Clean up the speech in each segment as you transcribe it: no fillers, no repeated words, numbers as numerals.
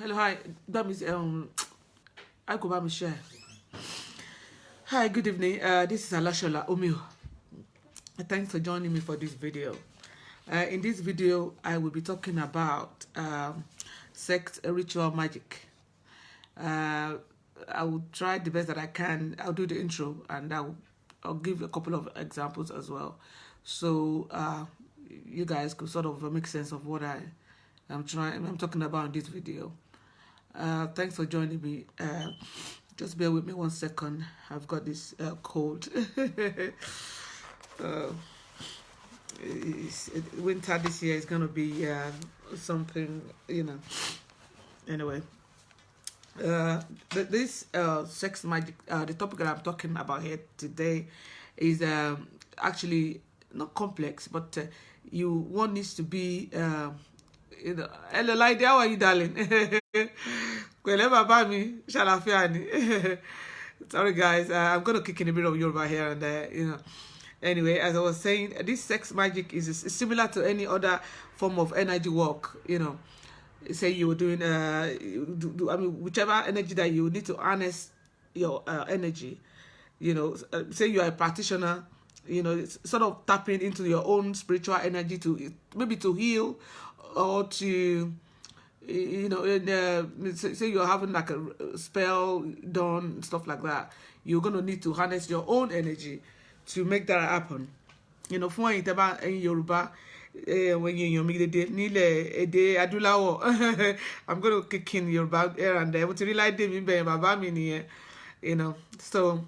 Hello, hi. That means I could me share. Hi, good evening. This is Alashola Omio. Thanks for joining me for this video. In this video, I will be talking about sex ritual magic. I will try the best that I can. I'll do the intro and I'll give a couple of examples as well. So you guys could sort of make sense of what I'm talking about in this video. Thanks for joining me. Just bear with me 1 second. I've got this cold. Winter this year is going to be something, Anyway, this sex magic, the topic that I'm talking about here today is actually not complex, but one needs to be, hello, Lydia, how are you, darling? Sorry, guys, I'm going to kick in a bit of Yoruba here and there, Anyway, as I was saying, this sex magic is similar to any other form of energy work, Say you were doing, whichever energy that you need to harness your energy, say you are a practitioner, it's sort of tapping into your own spiritual energy to maybe to heal or to, say you're having like a spell done, stuff like that. You're going to need to harness your own energy to make that happen. For in Yoruba, when you're Ede Adulawo, I'm going to kick in Yoruba here and there. But you realize so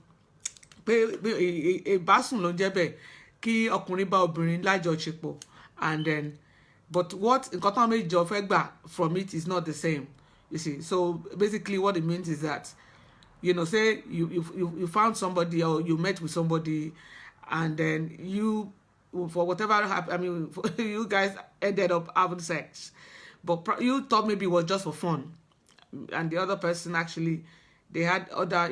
ìbásùn ló ń jẹ́ bẹ́ẹ̀ kí ọkùnrin bá obìnrin lájọṣepọ̀, and then but what nǹkan tó méjì jọ fẹ́ gbà from it is not the same, you see. So basically what it means is that, say you found somebody or you met with somebody, and then you, for whatever happened, you guys ended up having sex, but you thought maybe it was just for fun, and the other person actually, they had other,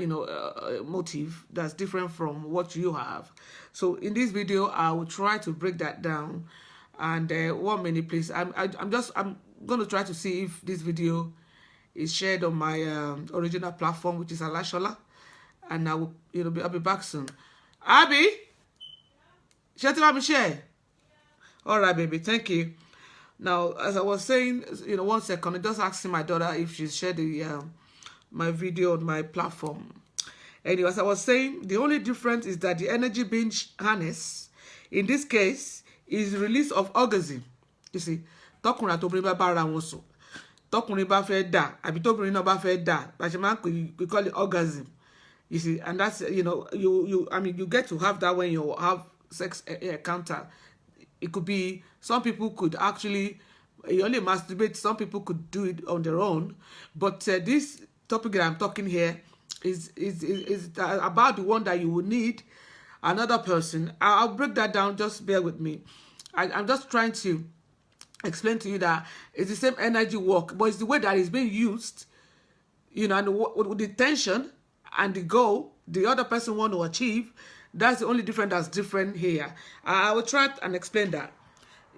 motive that's different from what you have. So in this video, I will try to break that down. And 1 minute, please. I'm going to try to see if this video is shared on my original platform, which is Alashola, and I will, I'll be back soon. Abby, share. All right, baby. Thank you. Now, as I was saying, 1 second, I'm just asking my daughter if she shared the my video on my platform. Anyway, as I was saying, the only difference is that the energy being harnessed in this case is release of orgasm. You see, tọkùnrin àti obìnrin bá bára wọn sùn, tọkùnrin bá fẹ́ dà àbí tóbìnrin náà bá fẹ́ dà, we call it orgasm. You see, and that's, you get to have that when you have sex encounter. It could be, some people could actually, you only masturbate, some people could do it on their own, but this topic that I'm talking here is about the one that you will need another person. I'll break that down, just bear with me. I'm just trying to explain to you that it's the same energy work, but it's the way that it's being used, and with the intention and the goal the other person want to achieve. That's the only difference that's different here. I will try and explain that.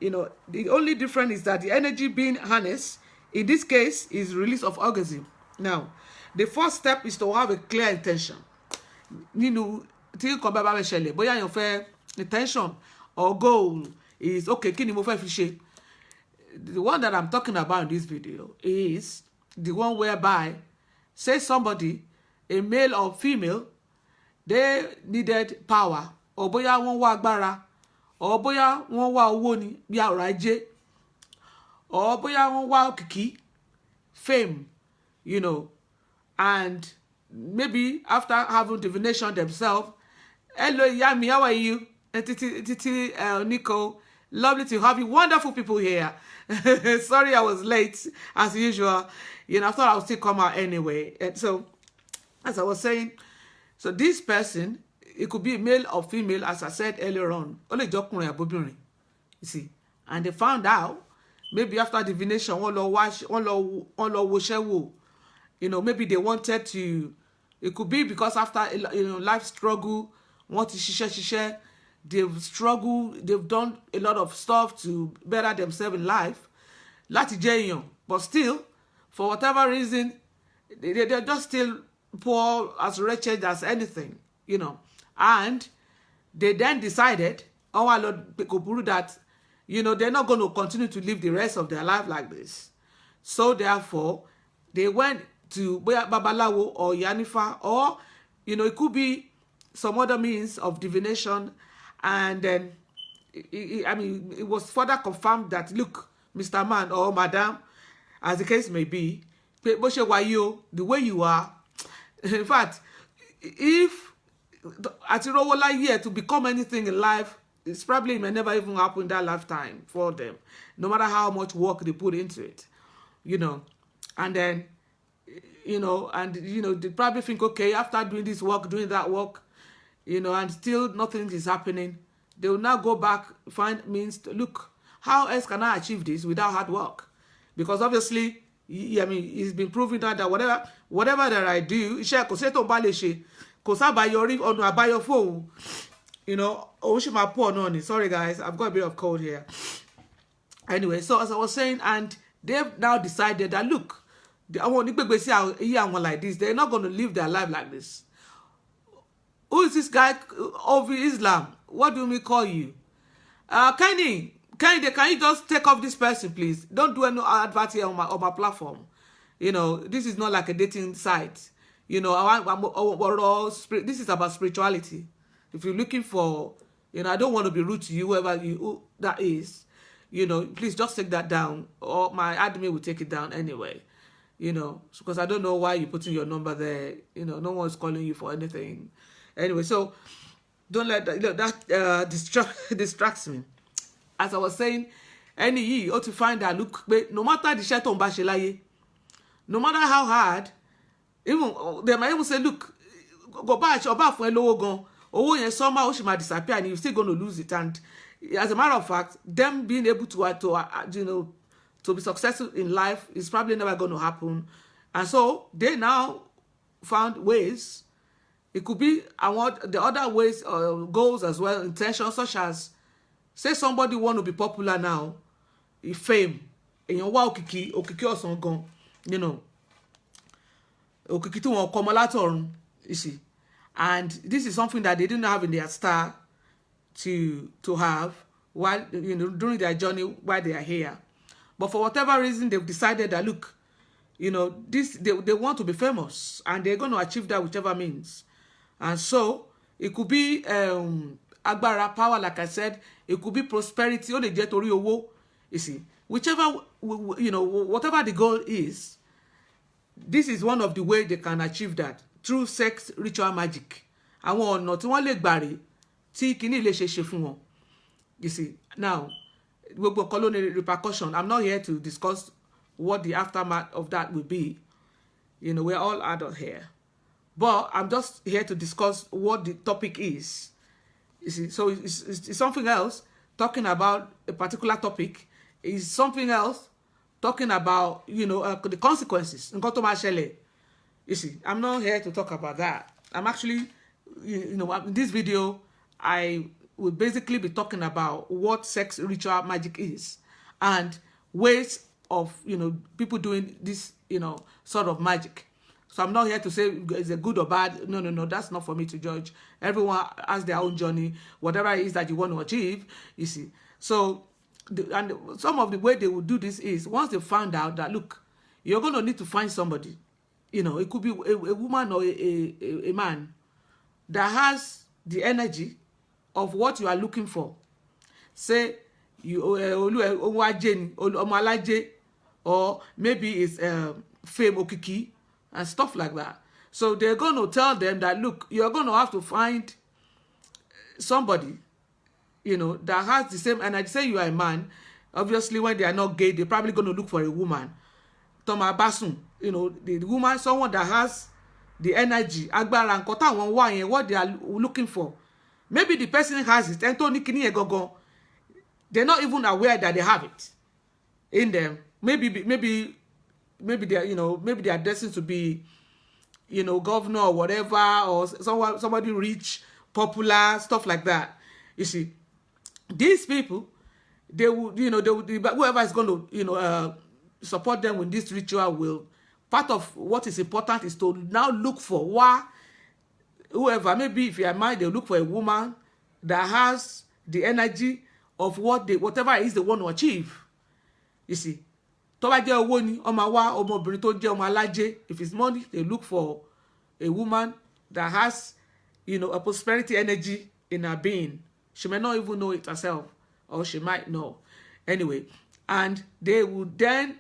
The only difference is that the energy being harnessed in this case is release of orgasm. Now, the first step is to have a clear intention. Intention or goal is, okay, the one that I'm talking about in this video is the one whereby, say somebody, a male or female, they needed power, or boya wọ́n wá agbára, or boya wọ́n wá owó ni bí ọrọ̀ ajé, or boya wọ́n wá òkìkí, fame, and maybe after having divination themselves, hello Yami, how are you? Titi Nico, lovely to have you. Wonderful people here. Sorry I was late as usual. I thought I would still come out anyway. And so, as I was saying, so this person, it could be male or female, as I said earlier on. Only jọkùnrin àbóbìnrin, you see. And they found out, maybe after divination, wọ́n lọ woṣẹ́ wò. Maybe they wanted to, it could be because after life struggle, wọ́n ti ṣiṣẹ́, they've struggled, they've done a lot of stuff to better themselves in life, láti jẹ́ èèyàn, but still, for whatever reason, they're just still poor, as wretched as anything, you know. And they then decided, oh, our Lord Bekoburu, that, you know, they're not going to continue to live the rest of their life like this. So therefore, they went to Babalawo or Yanifa, or, you know, it could be some other means of divination. And then, I mean, it was further confirmed that, look, Mr. Man or Madam, as the case may be, the way you are, in fact, if Atirowola here to become anything in life, it's probably may never even happen in that lifetime for them, no matter how much work they put into it, you know. And then, you know, they probably think, okay, after doing this work, doing that work, you know, and still nothing is happening, they will now go back, find means to look, how else can I achieve this without hard work? Because obviously, I mean, it's been proven that whatever that I do, you know, sorry guys, I've got a bit of cold here. Anyway, so as I was saying, and they've now decided that, look, I want to like this. They're not going to live their life like this. Who is this guy of Islam? What do we call you? Kenny, can you just take off this person, please? Don't do any advert here on my platform. You know, this is not like a dating site. You know, this is about spirituality. If you're looking for, you know, I don't want to be rude to you, whoever that is. You know, please just take that down, or my admin will take it down anyway. You know, because I don't know why you're putting your number there. You know, no one's calling you for anything. Anyway, so don't let that, distracts me. As I was saying, any ought to find that, look, no matter the shelter on no matter how hard, even they might even say, look, go back or back for a low gun, or when somehow she might disappear and you're still going to lose it. And as a matter of fact, them being able to you know, to be successful in life is probably never going to happen. And so they now found ways. It could be the other ways, goals as well, intentions, such as, say somebody want to be popular now, fame, and you want okiki or something, you know, okiki to one komalatorun, you see, and this is something that they didn't have in their star to have while, you know, during their journey while they are here. But for whatever reason, they've decided that, look, you know, they want to be famous, and they're going to achieve that whichever means. And so it could be agbára, power, like I said. It could be prosperity, or jet or you see, whichever, you know, whatever the goal is. This is one of the ways they can achieve that, through sex ritual magic. Àwọn ọ̀nà tí wọ́n lè gbà rè tí kìíní lè ṣe fún wọn. You see, now, gbogbo nǹkan ló ní repercussion. I'm not here to discuss what the aftermath of that will be. You know, we're all adults here. But I'm just here to discuss what the topic is. You see, so it's something else talking about a particular topic. Is something else talking about, you know, the consequences. You see, I'm not here to talk about that. I'm actually, you know, in this video, I will basically be talking about what sex ritual magic is and ways of, you know, people doing this, you know, sort of magic. So I'm not here to say is it good or bad. No, that's not for me to judge. Everyone has their own journey, whatever it is that you want to achieve, you see. So, and some of the way they will do this is, once they found out that, look, you're going to need to find somebody, you know, it could be a woman or a man that has the energy of what you are looking for. Say, or maybe it's fame okiki, and stuff like that. So they're going to tell them that, look, you're going to have to find somebody, you know, that has the same energy. Say you are a man, obviously when they are not gay, they're probably going to look for a woman. Toma Basun, you know, the woman, someone that has the energy, agbára nǹkan táwọn wá yẹn, what they are looking for. Maybe the person has it, and they're not even aware that they have it in them. Maybe they are, you know, maybe they are destined to be, you know, governor or whatever, or somebody rich, popular, stuff like that. You see, these people, they would, you know, whoever is going to, you know, support them with this ritual will, part of what is important is to now look for whoever, maybe if you are married, they'll look for a woman that has the energy of whatever it is they want to achieve. You see, tó bá jẹ́ owó ni, ó máa wá ọmọbìnrin tó jẹ́ ọmọ alájẹ. If it's money, they look for a woman that has, a prosperity energy in her being. She may not even know it herself, or she might know. Anyway, and they would then,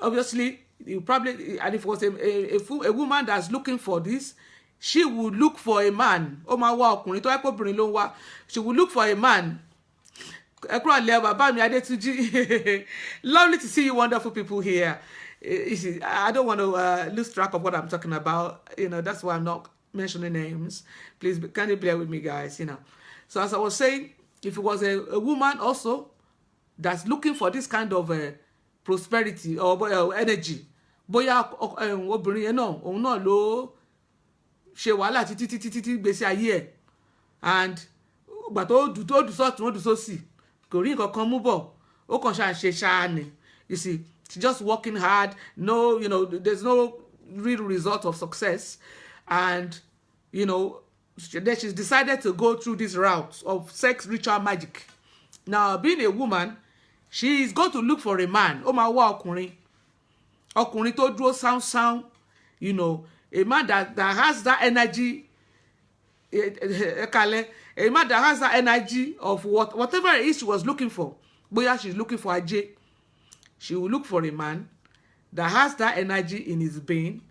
obviously, you probably, and if it was a woman that's looking for this, she would look for a man. Ó máa wá ọkùnrin tó ọkùnrin ló ń wá. She would look for a man. Lovely to see you, wonderful people here. You see, I don't want to lose track of what I'm talking about. That's why I'm not mentioning names. Please, can you bear with me, guys? So as I was saying, if it was a woman also that's looking for this kind of prosperity or energy, bóyá obìnrin yẹn náà, òun náà ló ṣe wàhálà títí gbèsè ayé ẹ̀, and gbà tó dù sọ́tún ó dù sósì, kò rí nǹkan kan mú bọ̀, ó kàn ṣe ṣáá ni. You see, she's just working hard. No, there's no real result of success, and then she's decided to go through this route of sex ritual magic. Now, being a woman, she is going to look for a man. Ó máa wá ọkùnrin tó dúró sound, a man that has that energy, a man that has that energy of whatever it is she was looking for. Bóyá she's looking for Ajé, she will look for a man that has that energy in his being.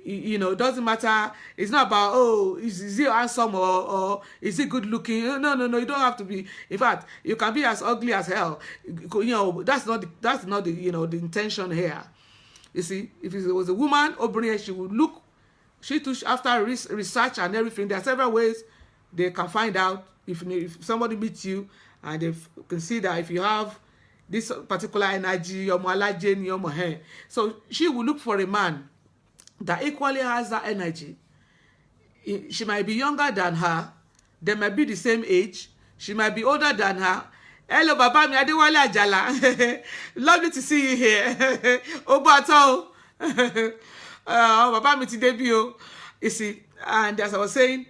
It doesn't matter. It's not about, is he handsome or is he good looking? No. You don't have to be. In fact, you can be as ugly as hell. That's not the intention here. You see, if it was a woman, she would look. After research and everything, there are several ways they can find out if somebody meets you, and they can see that if you have this particular energy, so she will look for a man that equally has that energy. She might be younger than her. They might be the same age. She might be older than her. Hello, Baba mi Adewale Ajala. Lovely to see you here. Obato. Baba mi ti debi o. You see, and as I was saying,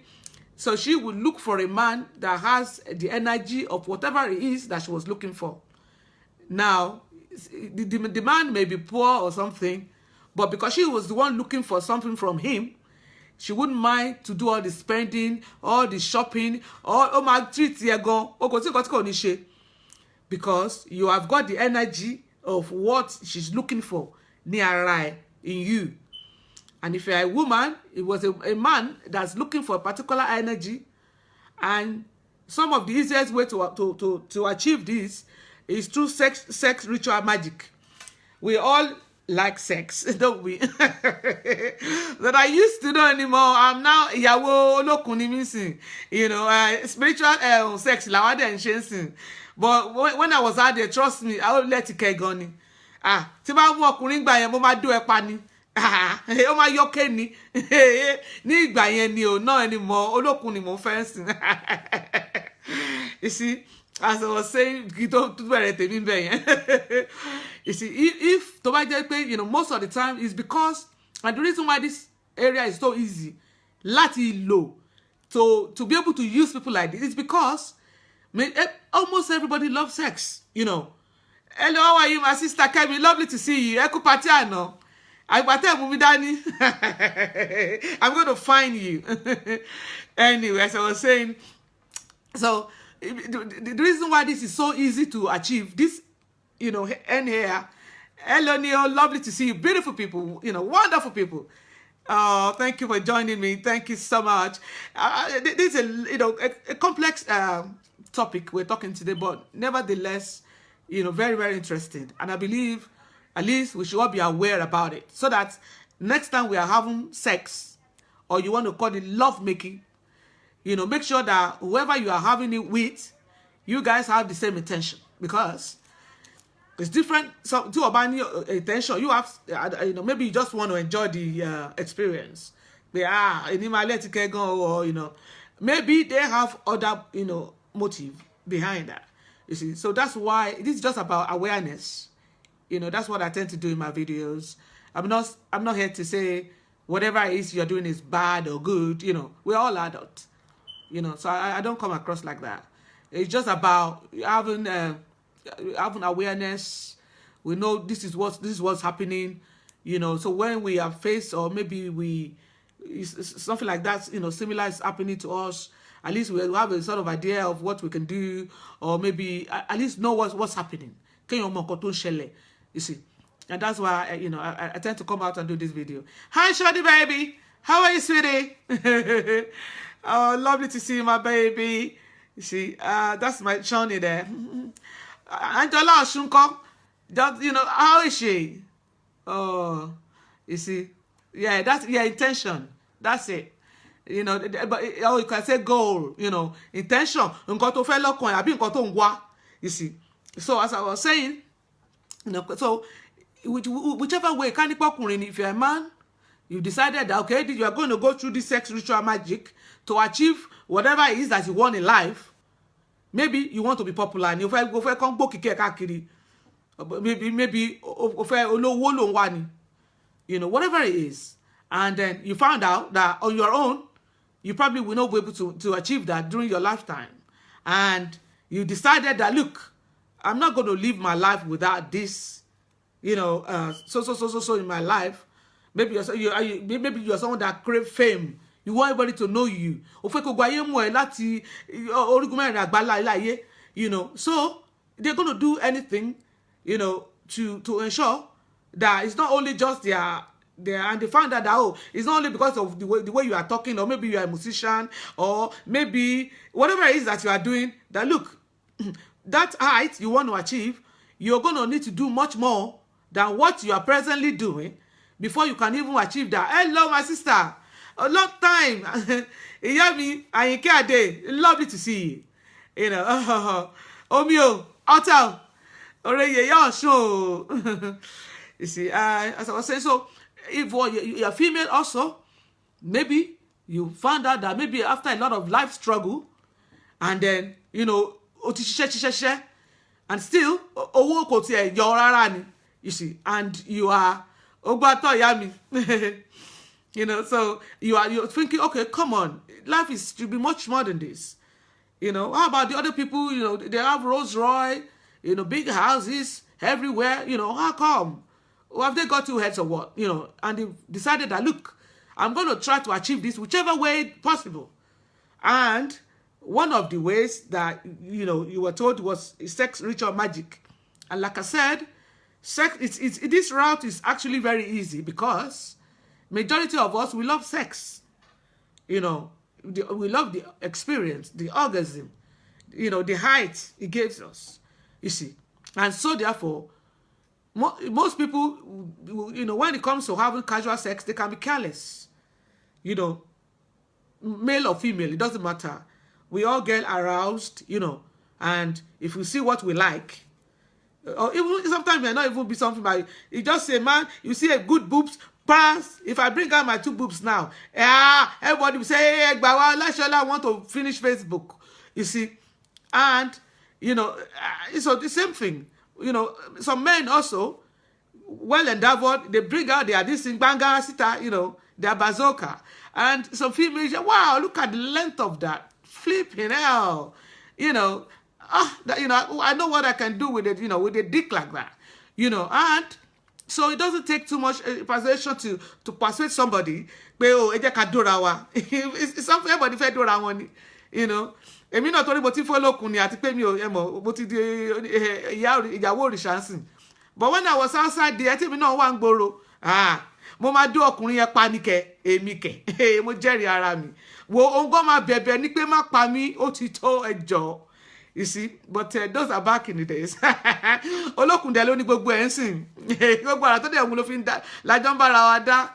so she would look for a man that has the energy of whatever it is that she was looking for. Now, the man may be poor or something, but because she was the one looking for something from him, she wouldn't mind to do all the spending, all the shopping, my treats here go. Because you have got the energy of what she's looking for near in you. And if you're a woman, it was a man that's looking for a particular energy. And some of the easiest way to achieve this is through sex ritual magic. We all like sex, don't we? That I used to know anymore. I'm now ìyàwó olókùn ni mí sìn. Spiritual sex làwọn dẹ̀ ń ṣe sìn. But when I was out there, trust me, I will let it go ni. Tí bá mú ọkùnrin gbà yẹn, mo máa dó ẹ pa ni. Ó máa yọ́kẹ́ ni. Ní ìgbà yẹn ni ò náà anymore. Olókùn ni mo fẹ́ sìn. You see, as I was saying, you see, if tó bá jẹ́ pé, most of the time is because, and the reason why this area is so easy, láti lò, to be able to use people like this, is because almost everybody loves sex, Hello, how are you, my sister Kemi? Lovely to see you. Ẹ kú party àná. Àgbàtẹ́ mú mi dání. I'm going to find you. Anyway, as I was saying, so the reason why this is so easy to achieve, this, and here, hello, Neil, lovely to see you. Beautiful people, wonderful people. Oh, thank you for joining me. Thank you so much. This is a complex topic we're talking today, but nevertheless, very, very interesting. And I believe at least we should all be aware about it, so that next time we are having sex, or you want to call it love making, make sure that whoever you are having it with, you guys have the same intention, because it's different. So to about your intention, you have, maybe you just want to enjoy the experience. Or maybe they have other, motive behind that. You see, so that's why this is just about awareness. You know, that's what I tend to do in my videos. I'm not here to say whatever it is you're doing is bad or good. You know, we're all adults. You know, so I don't come across like that. It's just about having awareness. We know this is what's happening. You know, so when we are faced, or maybe something like that, you know, similar is happening to us, at least we have a sort of idea of what we can do, or maybe at least know what's happening. You see, and that's why you know I tend to come out and do this video. Hi, Shadi baby, how are you, sweetie? Oh, lovely to see you, my baby. You see, that's my Shawnee there. Angela Shunko, you know, how is she? Oh, you see, yeah, that's intention. That's it. You know, but you can say goal. You know, intention. You see. So as I was saying, you know, so whichever way, if you're a man, you decided that okay, you are going to go through this sex ritual magic to achieve whatever it is that you want in life. Maybe you want to be popular, and if I go for maybe you know, whatever it is, and then you found out that on your own you probably will not be able to achieve that during your lifetime, and you decided that, look, I'm not going to live my life without this, you know, so in my life. Maybe you're someone that crave fame. You want everybody to know you. You know, so they're going to do anything, you know, to ensure that it's not only just their and they found out that, oh, it's not only because of the way you are talking, or maybe you are a musician, or maybe whatever it is that you are doing, that look, that height you want to achieve, you're going to need to do much more than what you are presently doing before you can even achieve that. Hello, my sister. A long time. Iyami, Ayinke Ade, lovely to see you. You know, Omio, Otto, Oreye, Yosho. You see, as I was saying, so if you're female also, maybe you found out that maybe after a lot of life struggle, and then, you know, and still, you see, and you are you know, so you're thinking, okay, come on, life should be much more than this. You know, how about the other people? You know, they have Rolls Royce, you know, big houses everywhere. You know, how come? Or have they got two heads or what? You know, and they decided that, look, I'm going to try to achieve this whichever way possible. And one of the ways that, you know, you were told was sex ritual magic. And like I said, this route is actually very easy, because majority of us, we love sex. You know, we love the experience, the orgasm, you know, the height it gives us, you see. And so therefore, most people, you know, when it comes to having casual sex, they can be careless. You know, male or female, it doesn't matter. We all get aroused, you know, and if we see what we like, or even sometimes it may not even be something like, you just say, man, you see a good boobs, pass. If I bring out my two boobs now, everybody will say, hey, I want to finish Facebook. You see, and, you know, so the same thing. You know, some men also, well endeavored, they bring out their this thing, banga, sita, you know, their bazooka. And some females say, wow, look at the length of that. Flipping hell. You know, you know, I know what I can do with it, you know, with a dick like that. You know, and so it doesn't take too much persuasion to persuade somebody. It's something everybody fed around, you know. Èmi náà torí mo ti follow ni àti pé mi ò mo ti di ìyàwó òrìṣà ńsìn. But when I was outside there, tí mi náà wà ngboro, mo máa dó ọkùnrin yẹn pa ní kẹ, èmi kẹ. Mo jẹ́rìí ara mi. Wo ohun gan máa bẹ̀bẹ̀ ní pé má pa mí, ó ti tó ẹjọ́. You see, but those are back in the days. Olókùndé ló ní gbogbo ẹ̀ ńsìn. Gbogbo ara tó dẹ̀ mú ló fi ń dá lájọ́ ń bára wa dá.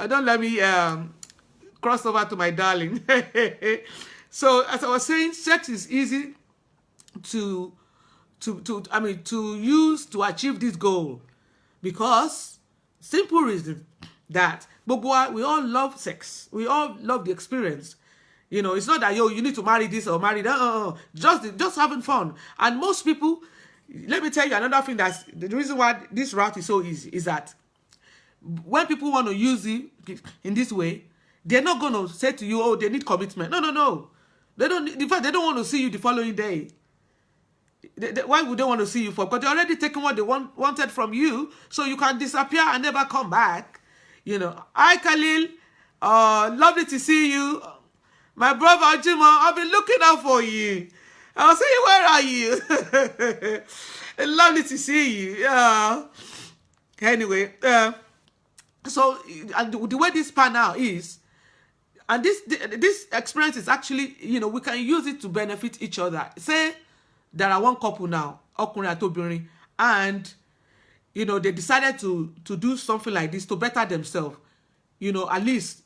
Don't let me cross over to my darling. So as I was saying, sex is easy to use to achieve this goal, because simple reason that we all love sex. We all love the experience. You know, it's not that you need to marry this or marry that. Just having fun. And most people, Let me tell you another thing. That's the reason why this route is so easy is that when people want to use it in this way, they're not going to say to you, oh, they need commitment. No, no, no. They don't. In fact, they don't want to see you the following day. Why would they want to see you for? Because they're already taking what they wanted from you, so you can disappear and never come back. You know. Hi, Khalil. Lovely to see you. My brother Jimo, I've been looking out for you. I'll see you. Where are you? Lovely to see you. Anyway, so and the way this pan out is, and this experience is actually, you know, we can use it to benefit each other. Say there are one couple now, ọkùnrin àti obìnrin, and you know they decided to do something like this to better themselves. You know, at least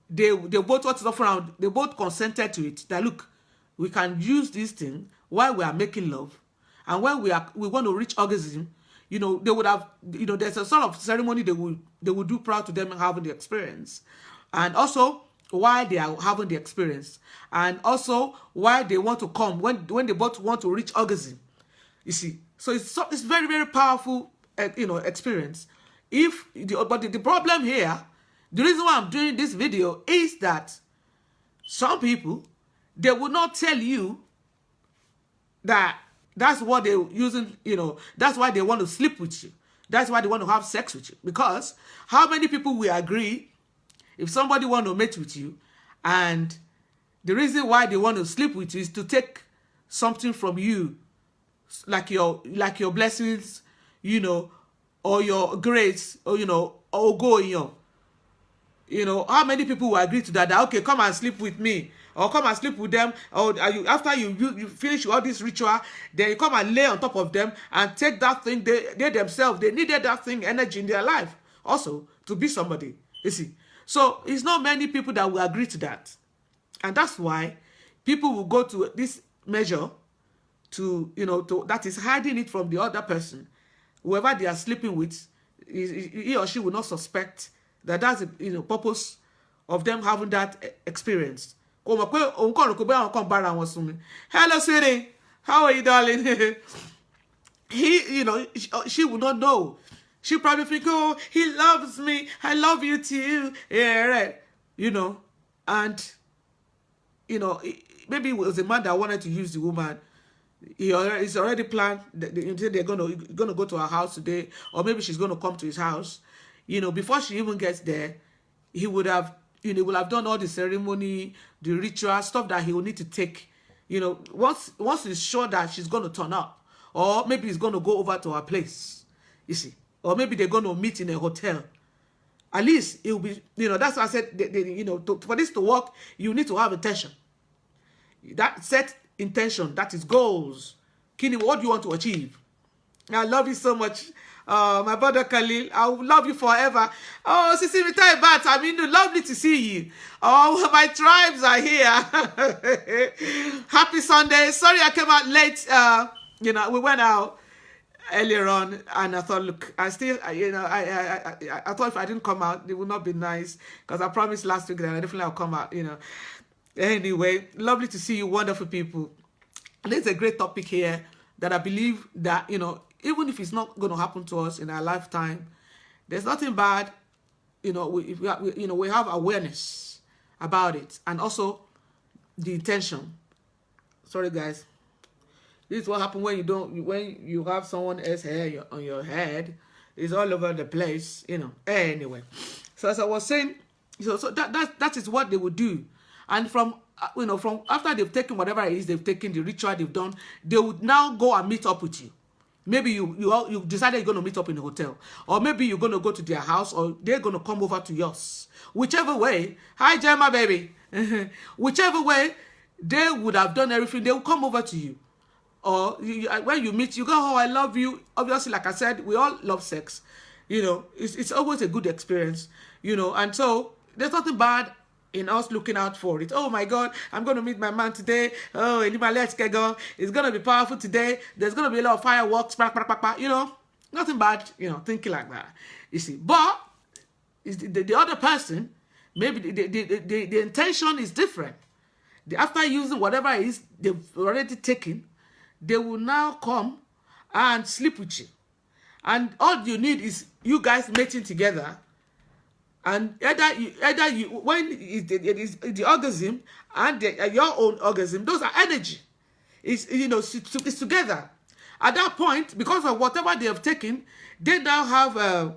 they both around, they both consented to it. That look, we can use this thing while we are making love, and when we want to reach orgasm, you know, they would have, you know, there's a sort of ceremony they would do proud to them having the experience, and also why they are having the experience, and also why they want to come when they both want to reach orgasm. You see, so it's very, very powerful, you know, experience. But the problem here, the reason why I'm doing this video is that some people, they will not tell you that that's what they're using, you know, that's why they want to sleep with you. That's why they want to have sex with you. Because how many people will agree if somebody want to mate with you, and the reason why they want to sleep with you is to take something from you, like your blessings, you know, or your grace, or, you know, or go in your, you know, how many people will agree to that? That okay, come and sleep with me, or come and sleep with them, or after you finish all this ritual, then you come and lay on top of them and take that thing. They themselves, they needed that thing, energy in their life also to be somebody. You see, so it's not many people that will agree to that, and that's why people will go to this measure to, you know, that is hiding it from the other person, whoever they are sleeping with. He or she will not suspect that that's the, you know, purpose of them having that experience. Hello, sweetie. How are you, darling? You know, she would not know. She probably think, oh, he loves me. I love you too. Yeah, right. You know, and, you know, maybe it was a man that wanted to use the woman. He's already planned. They're gonna go to her house today, or maybe she's gonna come to his house. You know, before she even gets there, he would have, you know, will have done all the ceremony, the ritual stuff that he will need to take. You know, once he's sure that she's gonna turn up, or maybe he's gonna go over to her place. You see, or maybe they're gonna meet in a hotel. At least it will be, you know. That's why I said, you know, for this to work, you need to have intention. That set intention, that is goals. Kini, what do you want to achieve? I love you so much, my brother Khalil. I will love you forever. Oh, Sisi Mitai Bat, I mean, lovely to see you. Oh, my tribes are here. Happy Sunday. Sorry I came out late. You know, we went out earlier on, and I thought, look, I still, you know, I thought if I didn't come out, it would not be nice, because I promised last week that I definitely will come out, you know. Anyway, lovely to see you, wonderful people. There's a great topic here that I believe that, you know, even if it's not going to happen to us in our lifetime, there's nothing bad, you know, we have awareness about it, and also the intention. Sorry, guys. This is what happens when you have someone else's hair on your head. It's all over the place, you know. Anyway, so as I was saying, so that is what they would do. And from, you know, from after they've taken whatever it is they've taken, the ritual they've done, they would now go and meet up with you. Maybe you decided you're going to meet up in a hotel, or maybe you're going to go to their house, or they're going to come over to yours. Whichever way, hi Gemma baby. Whichever way, they would have done everything. They will come over to you, or when you meet, you go, oh, I love you. Obviously, like I said, we all love sex. You know, it's always a good experience. You know, and so there's nothing bad in us looking out for it. Oh my God, I'm going to meet my man today. Oh, let's get going. It's going to be powerful today. There's going to be a lot of fireworks. You know, nothing bad, you know, thinking like that. You see, but the other person, maybe the intention is different. After using whatever it is they've already taken, they will now come and sleep with you. And all you need is you guys mating together. And either you when it is the orgasm and your own orgasm, those are energy. It's it's together. At that point, because of whatever they have taken, they now have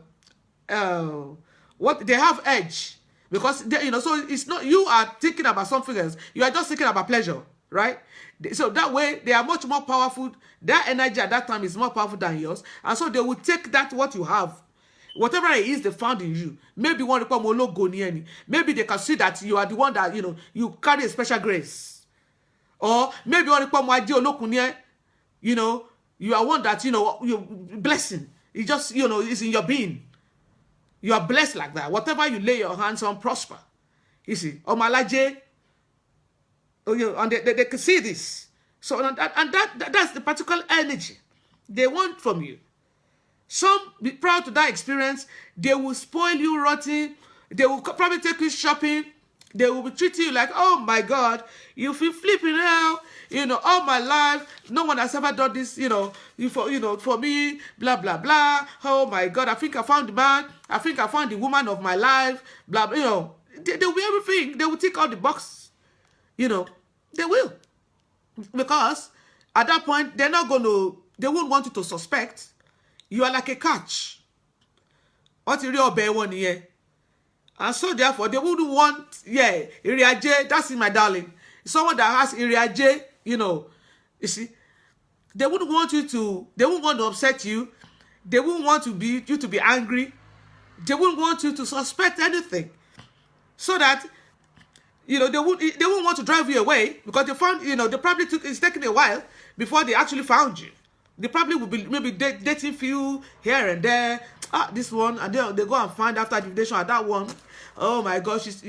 what they have edge, because they, so it's not you are thinking about something else. You are just thinking about pleasure, right? So that way they are much more powerful. Their energy at that time is more powerful than yours, and so they will take that what you have. Whatever it is they found in you, maybe one maybe they can see that you are the one that you carry a special grace, or maybe one you are one that you blessing. It just it's in your being. You are blessed like that. Whatever you lay your hands on prosper. You see, and they can see this. So that's the particular energy they want from you. Some, be proud to that experience, they will spoil you rotten. They will probably take you shopping. They will be treating you like, oh my God, you feel flipping out. All my life, no one has ever done this, for me, blah, blah, blah. Oh my God, I think I found the man. I think I found the woman of my life, blah, blah, They will be everything. They will tick out the box. They will. Because at that point, they won't want you to suspect. You are like a catch. What you real one here? And so therefore, they wouldn't want, Iriaje, that's in my darling. Someone that has Iriaje, you see, they wouldn't want to upset you. They wouldn't want you to be angry. They wouldn't want you to suspect anything. So that, they wouldn't want to drive you away, because they found, they probably it's taking a while before they actually found you. They probably will be maybe dating few here and there. This one, and they go and find after divination at that one. Oh my gosh, she's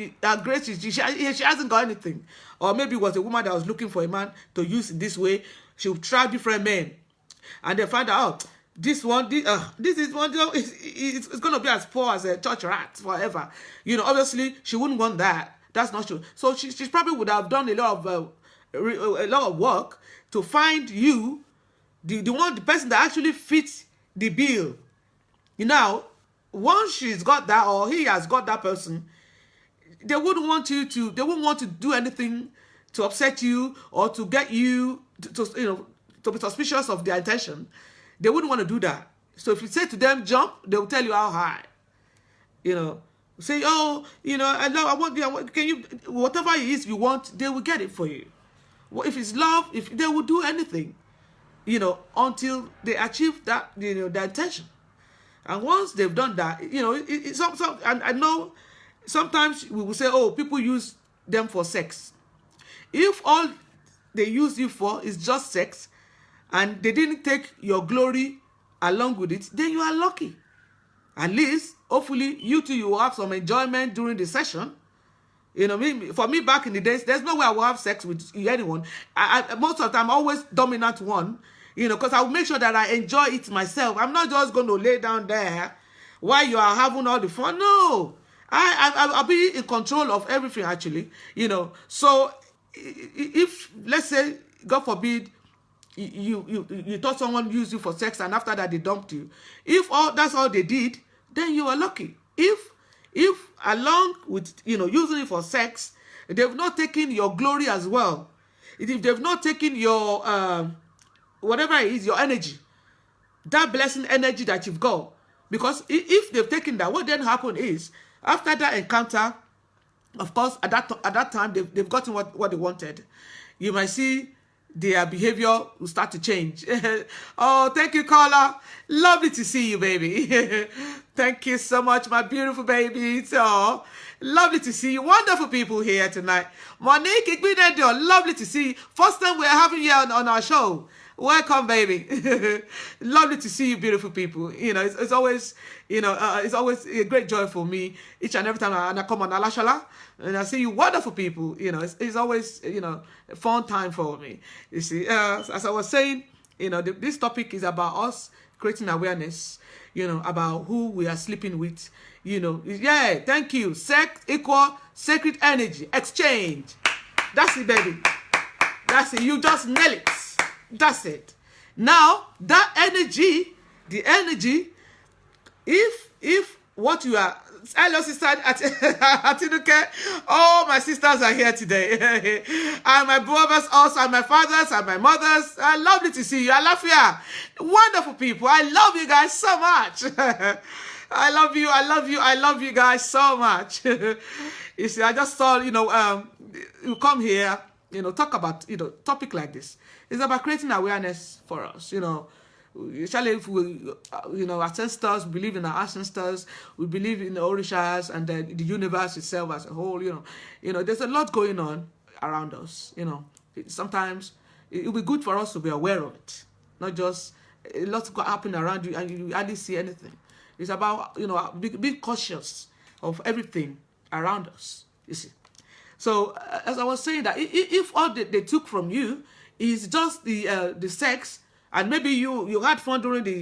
great. She hasn't got anything. Or maybe it was a woman that was looking for a man to use in this way. She would try different men, and they find out this one. This is one. It's going to be as poor as a church rat forever. Obviously she wouldn't want that. That's not true. So she probably would have done a lot of work to find you. The person that actually fits the bill. Once she's got that, or he has got that person, they wouldn't want to do anything to upset you or to get you to be suspicious of their intention. They wouldn't want to do that. So if you say to them jump, they will tell you how high. Say, oh, I want, can you, whatever it is you want, they will get it for you. If it's love, if they will do anything. Until they achieve that, their intention. And once they've done that, and I know sometimes we will say, oh, people use them for sex. If all they use you for is just sex, and they didn't take your glory along with it, then you are lucky. At least, hopefully, you will have some enjoyment during the session. For me back in the days, there's no way I will have sex with anyone. Most of the time, always dominant one, because I will make sure that I enjoy it myself. I'm not just going to lay down there while you are having all the fun. No, I'll be in control of everything, actually. So if, let's say, God forbid, you thought someone used you for sex, and after that they dumped you. If that's all they did, then you are lucky. If along with using it for sex, they've not taken your glory as well, if they've not taken your whatever it is, your energy, that blessing energy that you've got, because if they've taken that, what then happen is, after that encounter, of course, at that time they've gotten what they wanted. You might see their behavior will start to change. Oh, thank you, Carla. Lovely to see you, baby. Thank you so much, my beautiful baby. So lovely to see you. Wonderful people here tonight. Monique, lovely to see you. First time we're having you on our show. Welcome, baby. Lovely to see you, beautiful people. It's always, it's always a great joy for me each and every time I come on Alashala and I see you, wonderful people. It's always, a fun time for me. You see, as I was saying, this topic is about us creating awareness, about who we are sleeping with. Yeah, thank you. Sex equal sacred energy exchange. That's it, baby. That's it. You just nail it. That's it. Now that energy, the energy, if what you are, hello sister Atinuke, all my sisters are here today, and my brothers also, and my fathers and my mothers. Lovely to see you. I love you, wonderful people. I love you guys so much. I love you. I love you. I love you guys so much. You see, I just thought, you come here, talk about, topic like this. It's about creating awareness for us, Especially if we, our ancestors, we believe in our ancestors, we believe in the orishas and the universe itself as a whole, there's a lot going on around us, Sometimes it will be good for us to be aware of it, not just a lot happening around you and you hardly see anything. It's about, being cautious of everything around us, you see. So, as I was saying, that if all they took from you is just the sex, and maybe you had fun during the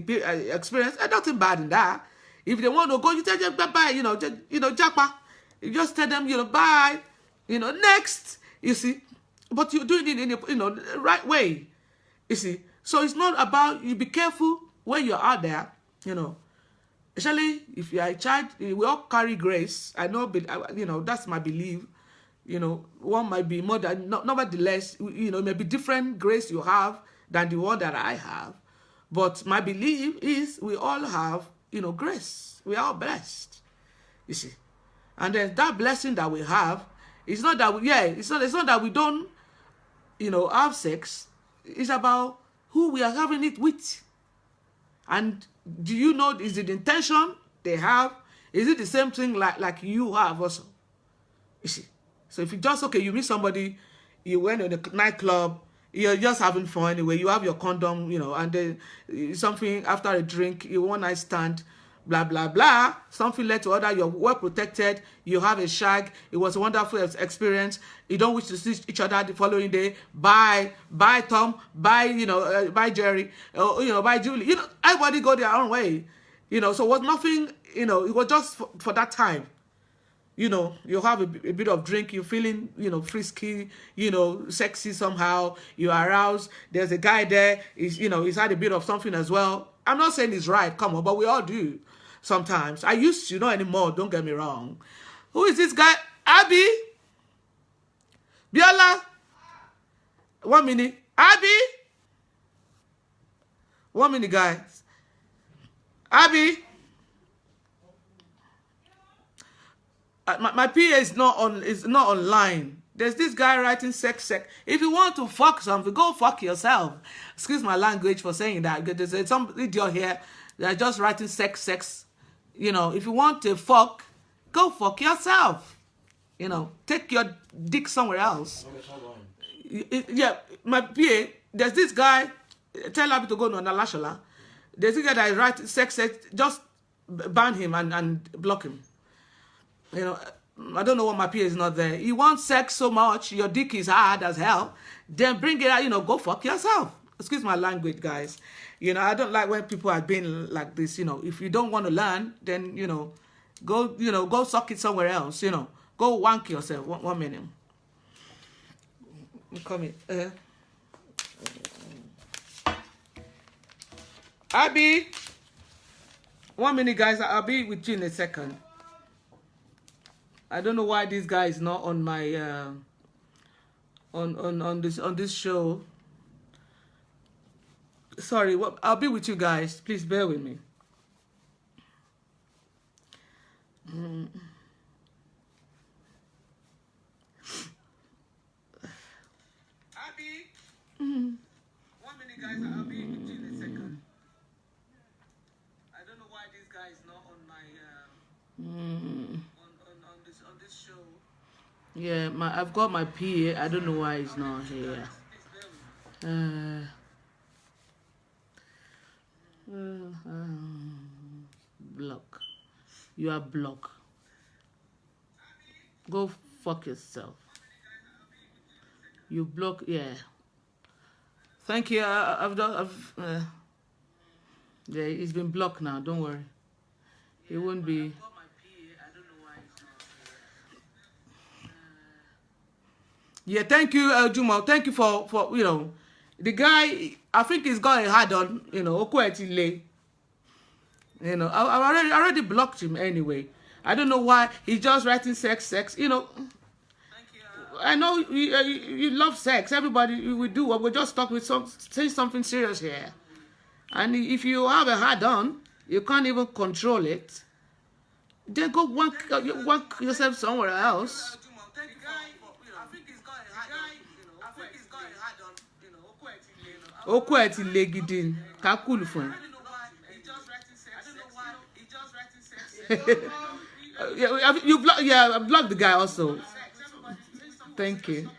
experience, and nothing bad in that. If they want to go, you tell them bye, japa. You just tell them, bye, next, you see. But you're doing it in the right way, you see. So it's not about, you be careful when you're out there, Especially if you are a child, we all carry grace. I know, that's my belief. One might be more than, nevertheless, it may be different grace you have than the one that I have. But my belief is we all have, grace. We are all blessed, you see. And then that blessing that we have, it's not that it's not that we don't, have sex. It's about who we are having it with. And do you know, is it the intention they have? Is it the same thing like you have also? You see. So if you just, you meet somebody, you went in a nightclub, you're just having fun anyway, you have your condom, and then something after a drink, you one night stand, blah, blah, blah, something led to other, you're well protected, you have a shag, it was a wonderful experience, you don't wish to see each other the following day, bye Tom, bye, bye Jerry, bye Julie, everybody go their own way, so it was nothing, it was just for that time. You have a bit of drink, you're feeling, frisky, sexy somehow, you're aroused, there's a guy there, he's had a bit of something as well. I'm not saying it's right, come on, but we all do sometimes. I used to, not anymore, don't get me wrong. Who is this guy? Abby? Biola? 1 minute. Abby? 1 minute, guys. Abby? My PA is not online. There's this guy writing sex. If you want to fuck something, go fuck yourself. Excuse my language for saying that. There's some idiot here that just writing sex. If you want to fuck, go fuck yourself. Take your dick somewhere else. Yeah, my PA, there's this guy, tell Abby to go to Nalashala. There's this guy that writes sex, just ban him and block him. I don't know why my PA is not there. You want sex so much, your dick is hard as hell, then bring it out, go fuck yourself. Excuse my language, guys. I don't like when people are being like this, If you don't want to learn, then, go suck it somewhere else, Go wank yourself. One minute. Come here. Abby. 1 minute, guys. I'll be with you in a second. I don't know why this guy is not on my on this show. Sorry, I'll be with you guys. Please bear with me. Abby. 1 minute, guys. I'll be with you in a second. I don't know why this guy is not on my on this show. Yeah, I've got my PA. I don't know why he's not here. Block. You are blocked. Go fuck yourself. You block. Yeah. Thank you. Yeah, he's been blocked now. Don't worry. He won't be. Yeah, thank you, Juma. Thank you for The guy, I think he's got a hard on, Okuetile. I already blocked him anyway. I don't know why he's just writing sex. I know you love sex. Everybody, we do. We're just talking with say something serious here. And if you have a hard on, you can't even control it. Then go wank yourself somewhere else. Okuetile gidi kakulu fun. I blocked the guy also. Thank you.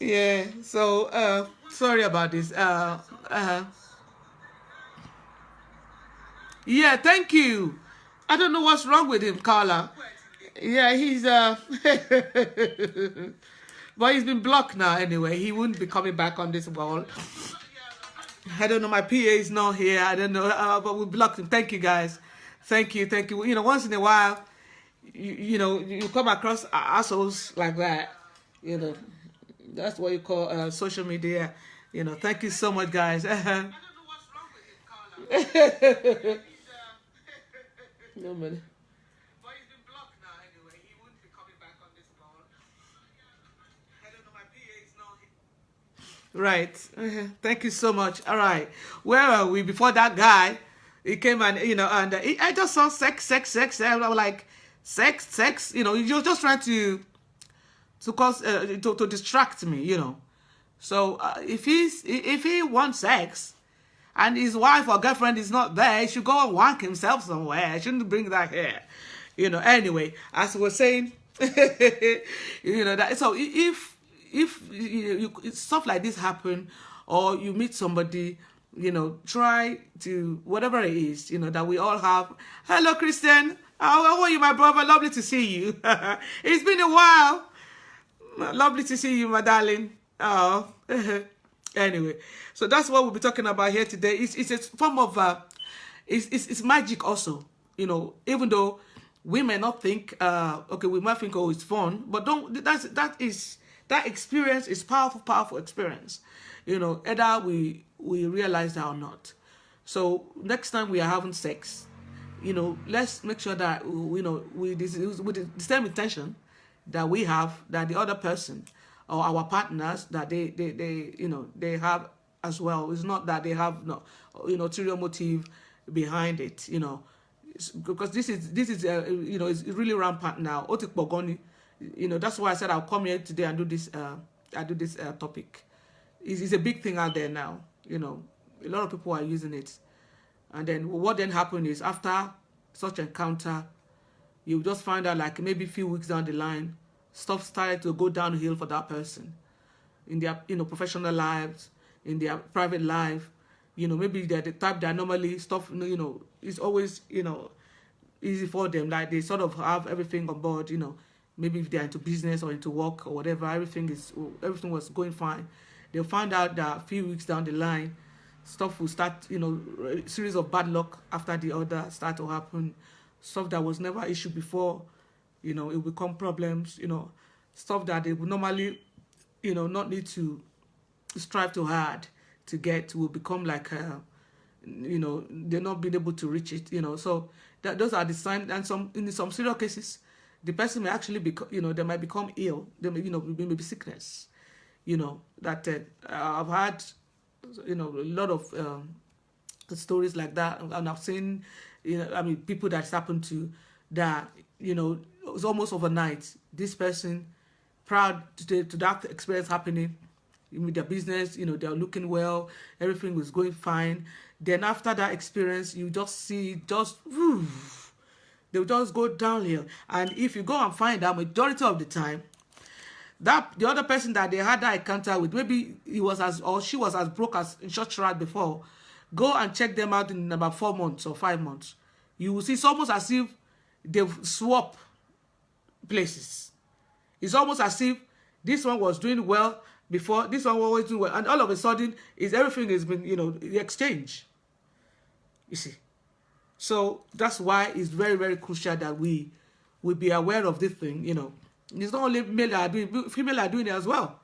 Yeah, so sorry about this. Yeah, thank you. I don't know what's wrong with him, Carla. Yeah, he's but he's been blocked now anyway. He wouldn't be coming back on this wall. I don't know, my PA is not here. I don't know, but we blocked him. Thank you, guys. Thank you. Once in a while, you come across assholes like that. That's what you call social media. Thank you so much, guys. I don't know what's wrong with him, Carla. No man. But he's been blocked now anyway. He wouldn't be coming back on this call. I don't know, my PA is not here. Right. Thank you so much. All right. Where are we? Before that guy, he came and I just saw sex. I was like, sex. You're just trying to cause to distract me. So if he wants sex, and his wife or girlfriend is not there, he should go and wank himself somewhere. I shouldn't bring that here. Anyway, as we were saying, that so if stuff like this happen, or you meet somebody, try to, whatever it is, that we all have. Hello, Christian. How are you, my brother? Lovely to see you. It's been a while. Lovely to see you, my darling. Oh. Anyway, so that's what we'll be talking about here today. It's a form of it's magic also. Even though we may not think okay, we might think, oh, it's fun, but that experience is powerful experience. Either we realize that or not. So next time we are having sex, let's make sure that with the same intention that we have, that the other person or our partners, that they have as well. It's not that they have ulterior motive behind it, because this is it's really rampant now. That's why I said I'll come here today and do this topic. It's a big thing out there now. A lot of people are using it, and then what then happened is, after such encounter, you just find out, like, maybe a few weeks down the line, stuff started to go downhill for that person in their professional lives, in their private life. Maybe they're the type that normally stuff is always easy for them, like they sort of have everything on board. Maybe if they're into business or into work or whatever, everything was going fine. They'll find out that a few weeks down the line, stuff will start, a series of bad luck after the other start to happen. Stuff that was never issue before, it will become problems. Stuff that they would normally, not need to strive too hard to get, will become like, they're not being able to reach it. So those are the signs. And in some serious cases, the person may actually they might become ill. There may, maybe sickness. That I've had, a lot of stories like that, and I've seen, people that's happened to, that, it's almost overnight. This person, proud to that experience happening with their business, they're looking well, everything was going fine. Then after that experience, you just see, they'll just go downhill. And if you go and find out, majority of the time, that the other person that they had that encounter with, maybe she was as broke as in short ride before, go and check them out in about 4 months or 5 months. You will see it's almost as if they've swapped places. It's almost as if this one was doing well before, this one was doing well, and all of a sudden everything has been, the exchange. You see. So that's why it's very, very crucial that we be aware of this thing, It's not only male that are doing, female are doing it as well.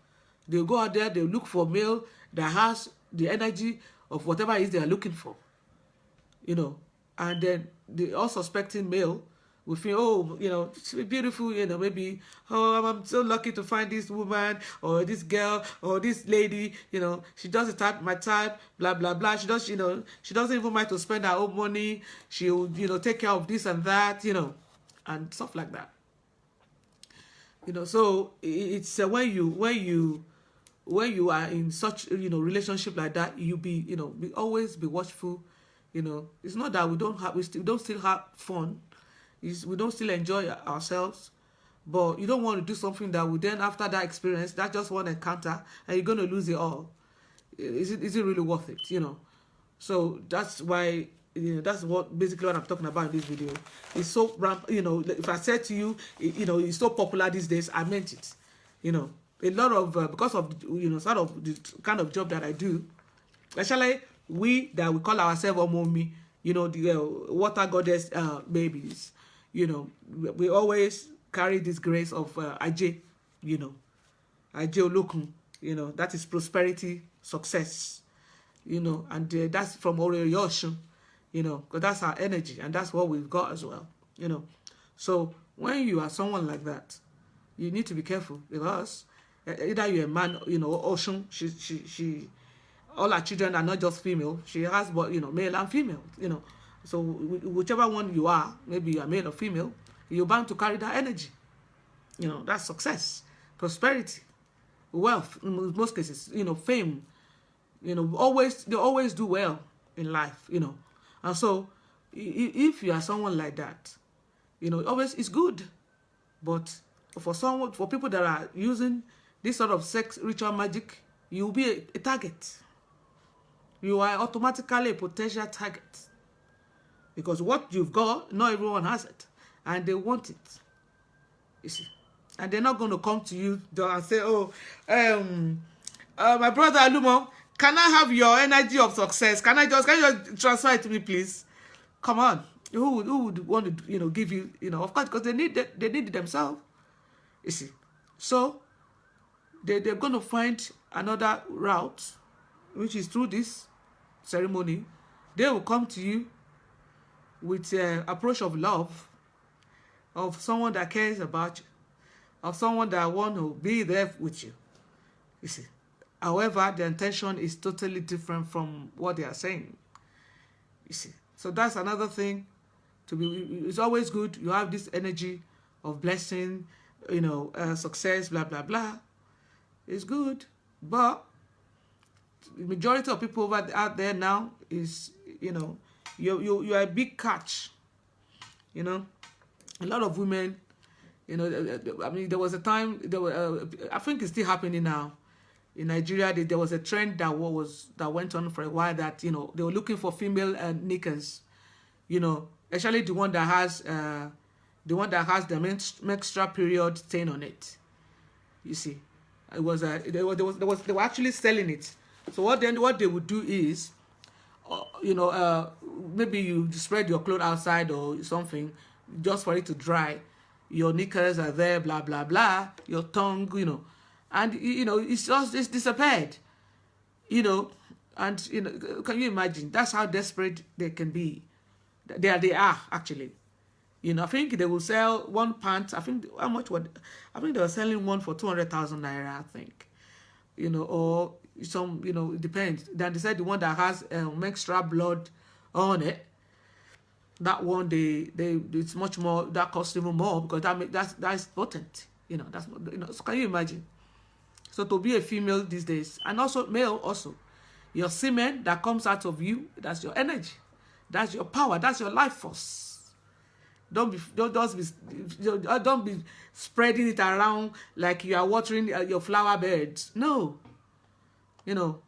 They'll go out there, they'll look for male that has the energy of whatever it is they are looking for. You know, and then the unsuspecting male will feel, oh, you know, she's beautiful, you know, maybe, oh, I'm so lucky to find this woman or this girl or this lady, you know, she does the type, my type, blah, blah, blah. She does, you know, she doesn't even mind to spend her own money. She'll, you know, take care of this and that, you know, and stuff like that. You know, so it's when you are in such, you know, relationship like that, you be, you know, always be watchful. You know, it's not that we don't still have fun. We don't still enjoy ourselves, but you don't want to do something that will then, after that experience, that just one encounter, and you're going to lose it all. Is it really worth it? You know, so that's why, you know, that's basically what I'm talking about in this video. It's so, you know, if I said to you, you know, it's so popular these days, I meant it. You know, a lot of because of, you know, sort of the kind of job that I do, especially we that we call ourselves omomi, you know, the water goddess babies, you know, we always carry this grace of Ajay, you know, Ajay Olokun, you know, that is prosperity, success, you know, and that's from Oreyoshun, you know, because that's our energy, and that's what we've got as well, you know. So when you are someone like that, you need to be careful, because either you're a man, you know, Oshun, she all her children are not just female. She has, but, you know, male and female, you know. So whichever one you are, maybe you are male or female, you're bound to carry that energy. You know, that's success, prosperity, wealth, in most cases, you know, fame. You know, they always do well in life, you know. And so if you are someone like that, you know, always it's good. But for people that are using this sort of sex ritual magic, you'll be a target. You are automatically a potential target, because what you've got, not everyone has it, and they want it. You see, and they're not going to come to you and say, "Oh, my brother Alumo, can I have your energy of success? Can you just transfer it to me, please?" Come on, who would want to, you know, give you, you know, of course, because they need it themselves. You see, so they're going to find another route, which is through this ceremony. They will come to you with an approach of love, of someone that cares about you, of someone that want to be there with you. You see, however, the intention is totally different from what they are saying. You see, so that's another thing to be. It's always good you have this energy of blessing, you know, success, blah blah blah. It's good, but the majority of people out there now is, you know, you are a big catch. You know, a lot of women, you know, I mean, there was a time, I think it's still happening now in Nigeria. There was a trend that went on for a while, that, you know, they were looking for female knickers, you know, especially the one that has the menstrual period stain on it. You see, it was they were actually selling it. So what they would do is, you know, maybe you spread your clothes outside or something just for it to dry. Your knickers are there, blah blah blah. Your tongue, you know, and you know, it's disappeared. You know, and you know, can you imagine? That's how desperate they can be. They are actually. You know, I think they will sell one pant. I think how much? I think they were selling one for 200,000 naira. I think, you know, or some, you know, it depends. Then they said the one that has menstrual blood on it, that one it's much more, that costs even more, because that's potent. You know, that's, you know. So can you imagine? So to be a female these days, and also male also, your semen that comes out of you, that's your energy, that's your power, that's your life force. Don't be spreading it around like you are watering your flower beds. No. You know,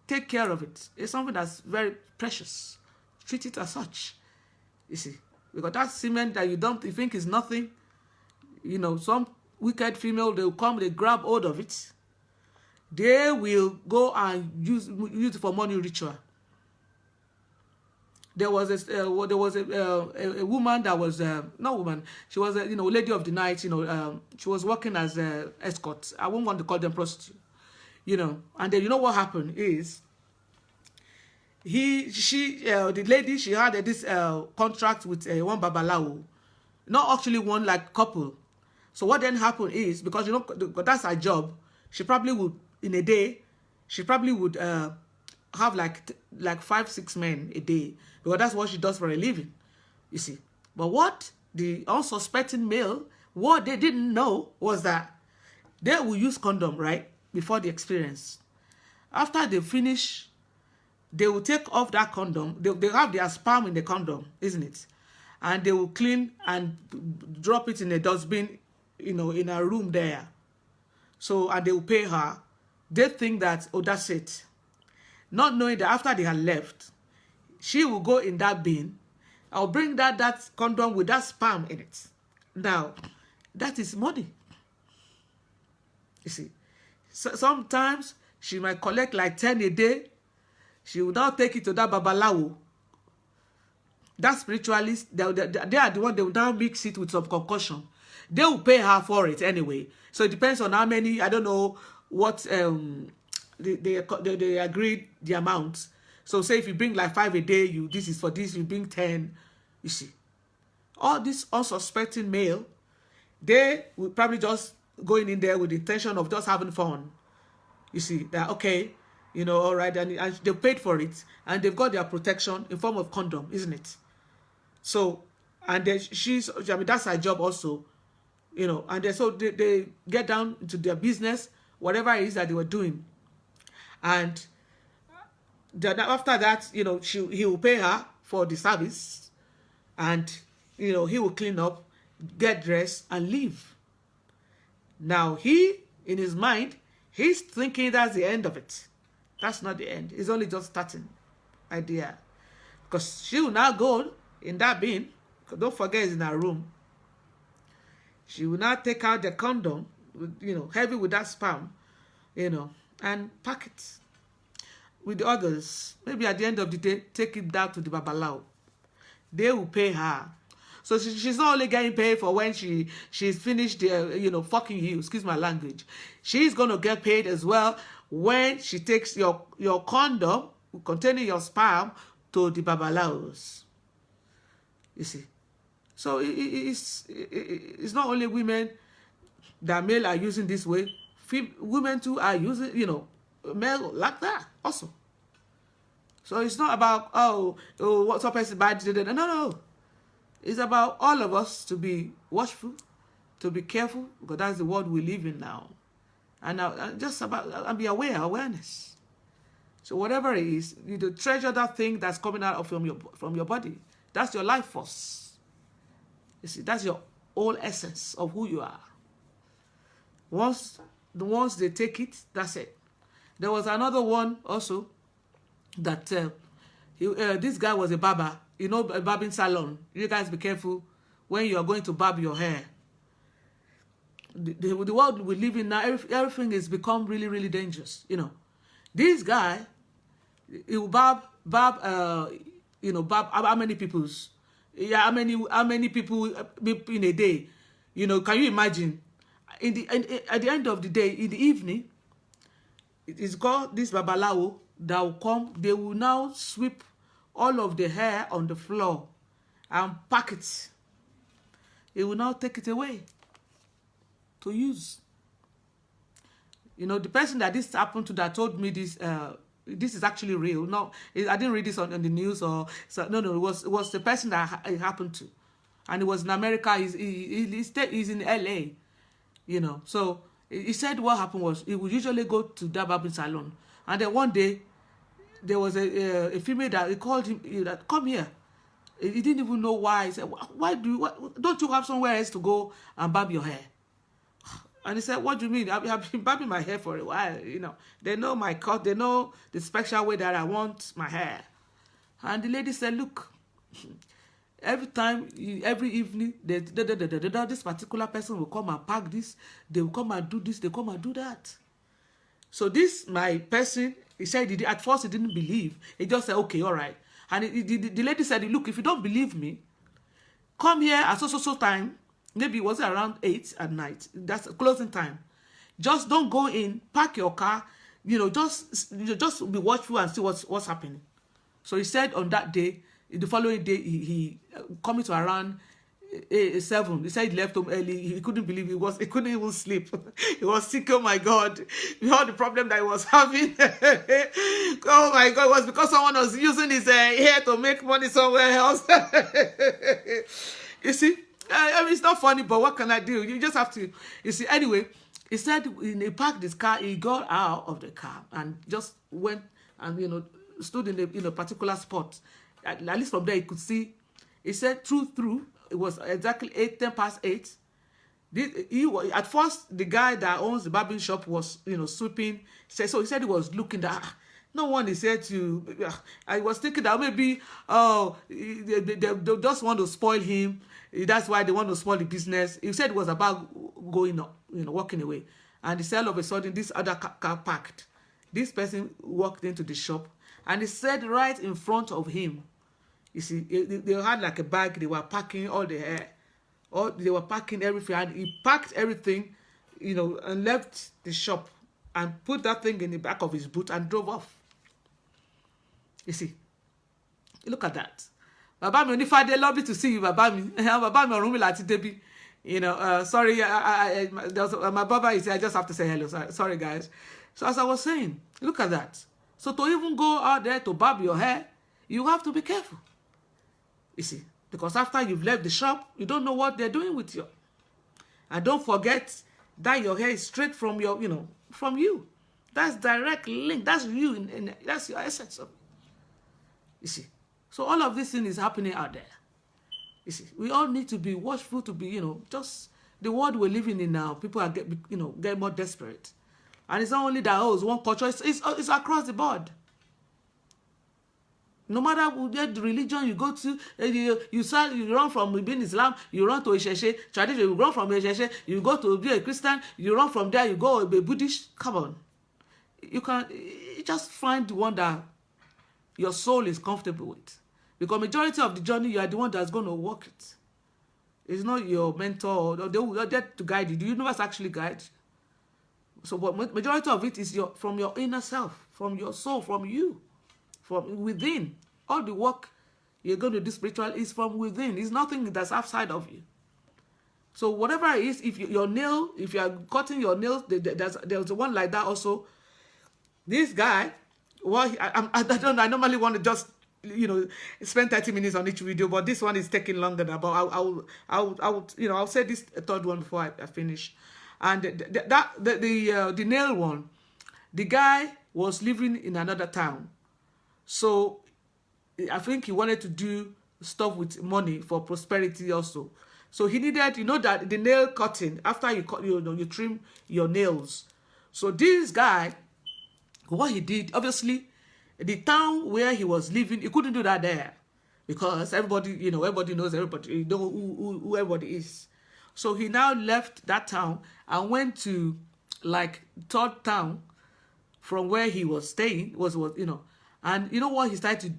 take care of it. It's something that's very precious. Treat it as such. You see, because that semen that you think is nothing, you know, some wicked female, they'll come, they grab hold of it. They will go and use it for money ritual. there was a woman that was not woman. She was a lady of the night. She was working as a escort. I won't want to call them prostitute. And then what happened is the lady, she had this contract with one babalawo, not actually one like couple. So what then happened is, because that's her job, she probably would in a day, she probably would have like 5-6 men a day, because that's what she does for a living, you see. But what the unsuspecting male, what they didn't know was that they will use condom right before the experience. After they finish, they will take off that condom. They have their sperm in the condom, isn't it? And they will clean and drop it in a dustbin, in a room there. So, and they will pay her. They think that, oh, that's it. Not knowing that after they had left, she will go in that bin. I'll bring that condom with that sperm in it. Now, that is money. You see. So, sometimes she might collect like 10 a day. She will now take it to that babalawo. That spiritualist, they are the one, they will now mix it with some concoction. They will pay her for it anyway. So it depends on how many, I don't know what they agreed the amount. So say if you bring like 5 a day, this is for this, you bring 10. You see. All this unsuspecting male, they will probably just going in there with the intention of just having fun. You see, that okay, all right, and they paid for it, and they've got their protection in form of condom, isn't it? So, and then that's her job also, and then so they get down to their business, whatever it is that they were doing. And after that, he will pay her for the service, and, he will clean up, get dressed, and leave. Now, in his mind, he's thinking that's the end of it. That's not the end. It's only just starting idea. Because she will now go in that bin. Don't forget it's in her room. She will now take out the condom, heavy with that sperm, and pack it with the others. Maybe at the end of the day, take it down to the babalao. They will pay her. So she's not only getting paid for when she's finished, fucking you, excuse my language. She's going to get paid as well when she takes your condom containing your sperm to the babalaos. You see. So it's not only women that male are using this way. Women too are using, male like that also. So it's not about, what's up, person bad. No. It's about all of us to be watchful, to be careful, because that's the world we live in now. And just about be awareness. So whatever it is, you treasure that thing that's coming out from your body. That's your life force. You see, that's your whole essence of who you are. Once they take it, that's it. There was another one also that this guy was a barber. A barbing salon. You guys be careful when you are going to barb your hair. The world we live in now, everything has become really, really dangerous. This guy, he will barb how many people's, how many people in a day. Can you imagine? At the end of the day, in the evening, it is called this babalawo that will come. They will now sweep all of the hair on the floor and pack it. He will now take it away to use. The person that this happened to that told me this is actually real. No, I didn't read this on the news no, it was the person that it happened to. And it was in America. He's in LA, So he said what happened was he would usually go to that barbering salon. And then one day, there was a female that he called him, that come here. He didn't even know why. He said, why don't you have somewhere else to go and barb your hair? And he said, what do you mean? I've been barbing my hair for a while. They know my cut. They know the special way that I want my hair. And the lady said, look, every evening, this particular person will come and pack this. They will come and do this. They come and do that. So my person, he said, at first he didn't believe. He just said, okay, all right. And the lady said, look, if you don't believe me, come here at so time. Maybe it was around 8 at night. That's closing time. Just don't go in, park your car, just be watchful and see what's happening. So he said on that day, the following day, he coming to around 7. He said he left home early. He couldn't believe he couldn't even sleep. He was sick. Oh my God. You heard the problem that he was having. Oh my God. It was because someone was using his hair to make money somewhere else. You see, I mean, it's not funny, but what can I do? You just have to, you see. Anyway, he said when he parked his car, he got out of the car and just went and, stood in a particular spot. At least from there, he could see. He said through, it was exactly 10 past 8. At first, the guy that owns the barbering shop was, sweeping. So he said he was looking that no one is here to. I was thinking that maybe, they just want to spoil him. That's why they want to spoil the business. He said it was about going up, walking away. And he said all of a sudden, this other car parked. This person walked into the shop, and he said right in front of him. You see, they had like a bag. They were packing all the hair. They were packing everything. And he packed everything, and left the shop and put that thing in the back of his boot and drove off. You see, look at that. Baba mi onifade, lovely to see you, Baba mi. Baba mi orun mi lati debi. Sorry, my Baba is here. I just have to say hello. Sorry, guys. So as I was saying, look at that. So to even go out there to barb your hair, you have to be careful. You see, because after you've left the shop, you don't know what they're doing with you. And don't forget that your hair is straight from your, from you. That's direct link. That's you. That's your essence of it. You see. So all of this thing is happening out there. You see, we all need to be watchful to be, just the world we're living in now. People are getting more desperate. And it's not only that, it's one culture. It's across the board. No matter the religion you go to, you run from being Islam, you run to Isheshe tradition, you run from Isheshe, you go to be a Christian, you run from there, you go be Buddhist. Come on. You just find the one that your soul is comfortable with. Because majority of the journey, you are the one that's going to walk it. It's not your mentor, or they're there to guide you. The universe actually guides you. So, but majority of it is from your inner self, from your soul, from you. From within. All the work you're going to do spiritual is from within. It's nothing that's outside of you. So whatever it is, if you are cutting your nails, there's one like that also. This guy, I don't know, I normally want to just, spend 30 minutes on each video, but this one is taking longer than about. I'll say this third one before I finish. And the nail one, the guy was living in another town. So I think he wanted to do stuff with money for prosperity also. So he needed, that the nail cutting, after you cut, you trim your nails. So this guy, what he did, obviously, the town where he was living, he couldn't do that there. Because everybody, everybody knows everybody, you know who everybody is. So he now left that town and went to, like, third town from where he was staying, and you know what he started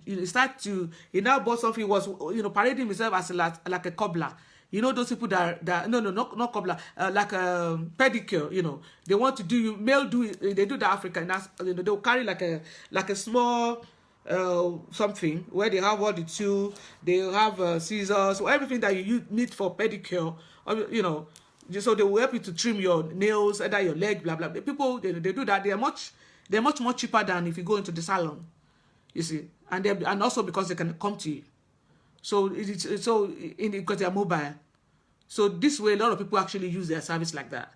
to, he now bought something. He was, parading himself as like a cobbler. Those people that not cobbler, like a pedicure, they want to do, they do the African, they'll carry like a small, something where they have all the tools, they have scissors, so everything that you need for pedicure, so they will help you to trim your nails, either your leg, blah, blah, blah. People, they do that. They're much more cheaper than if you go into the salon. You see, and also because they can come to you. So because they are mobile. So this way, a lot of people actually use their service like that.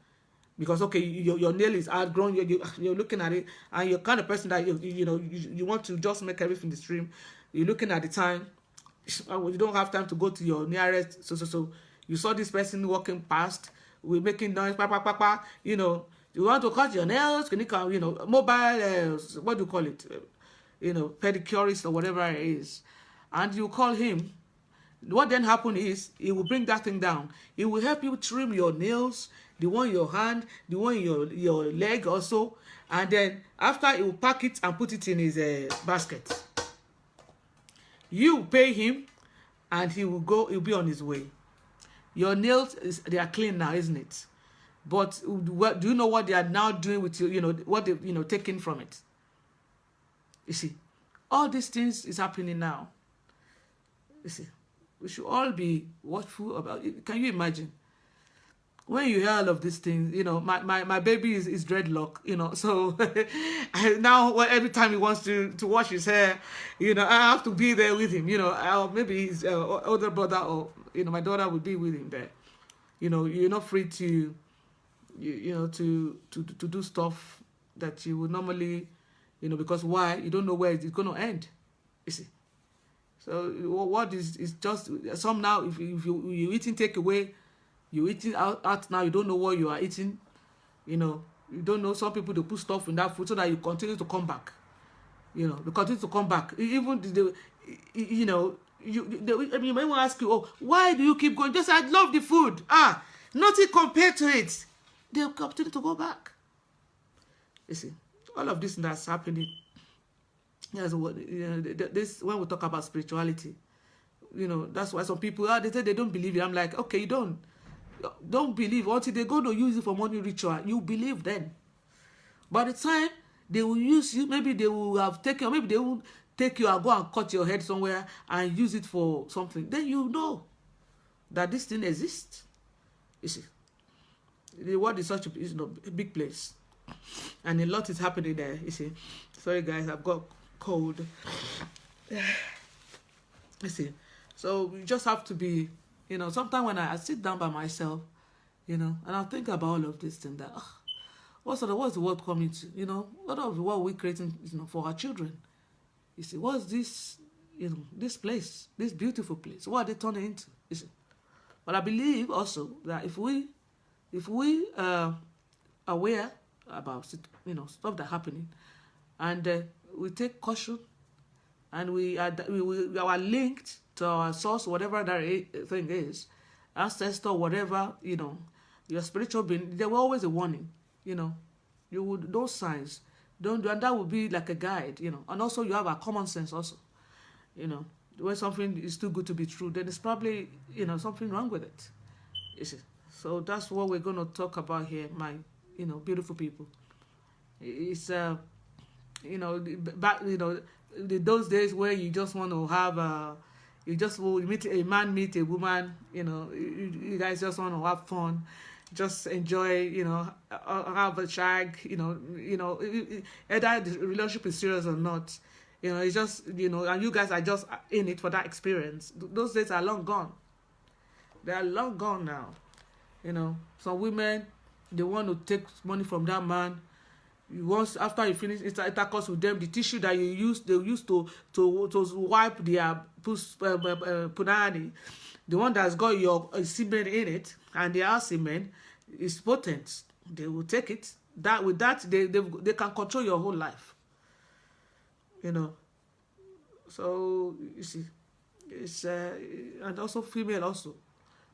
Because okay, your nail is outgrown, you're looking at it, and you're kind of person that you want to just make everything the stream. You're looking at the time, you don't have time to go to your nearest. So you saw this person walking past, we're making noise, you want to cut your nails, can you come, mobile, what do you call it? Pedicurist or whatever it is, and you call him. What then happen is he will bring that thing down. He will help you trim your nails, the one in your hand, the one in your leg also, and then after he will pack it and put it in his basket. You pay him, and he'll be on his way. Your nails, they are clean now, isn't it? But do you know what they are now doing with you? What they taking from it. You see, all these things is happening now. You see, we should all be watchful about it. Can you imagine? When you hear all of these things, my baby is dreadlock, so now every time he wants to wash his hair, I have to be there with him, maybe his older brother, or, my daughter would be with him there. You're not free to, to do stuff that you would normally, because why? You don't know where it's going to end, you see. So what is just, some now, if you eating takeaway, you eating out now, you don't know what you are eating, you don't know. Some people, they put stuff in that food so that you continue to come back, they continue to come back. Even you may want to ask you, oh, why do you keep going? Just, I love the food. Nothing compared to it. They'll continue to go back. You see, all of this that's happening. Yes, this, when we talk about spirituality, that's why some people, they say they don't believe it. I'm like, okay, you don't believe until they're going to use it for money ritual. You believe then. By the time they will use you, maybe they will have taken, or maybe they will take you and go and cut your head somewhere and use it for something. Then you know that this thing exists. You see, the world is such a big place, and a lot is happening there. You see, sorry guys, I've got cold. You see, so you just have to be. Sometimes when I sit down by myself, and I think about all of this thing, that what's the world coming to? What of what we're creating, for our children? You see, what's this, this place, this beautiful place? What are they turning into? You see, but I believe also that if we are aware about stuff that's happening, and we take caution, and we are linked to our source, whatever that thing is, ancestor, whatever, your spiritual being, there were always a warning, you would, those signs, don't do, and that would be like a guide, and also you have a common sense also, when something is too good to be true, then it's probably, something wrong with it, you see. So that's what we're going to talk about here, my, beautiful people. It's, back, those days where you just want to have you just will meet a man, meet a woman, you guys just want to have fun, just enjoy, have a shag, either the relationship is serious or not, it's just, and you guys are just in it for that experience. Those days are long gone. They are long gone now. Some women, they want to take money from that man. Once after you finish intercourse with them, the tissue that they use to wipe their punani, the one that's got your semen in it, and their semen is potent, they will take it. That with that they can control your whole life. So you see, it's and also female also.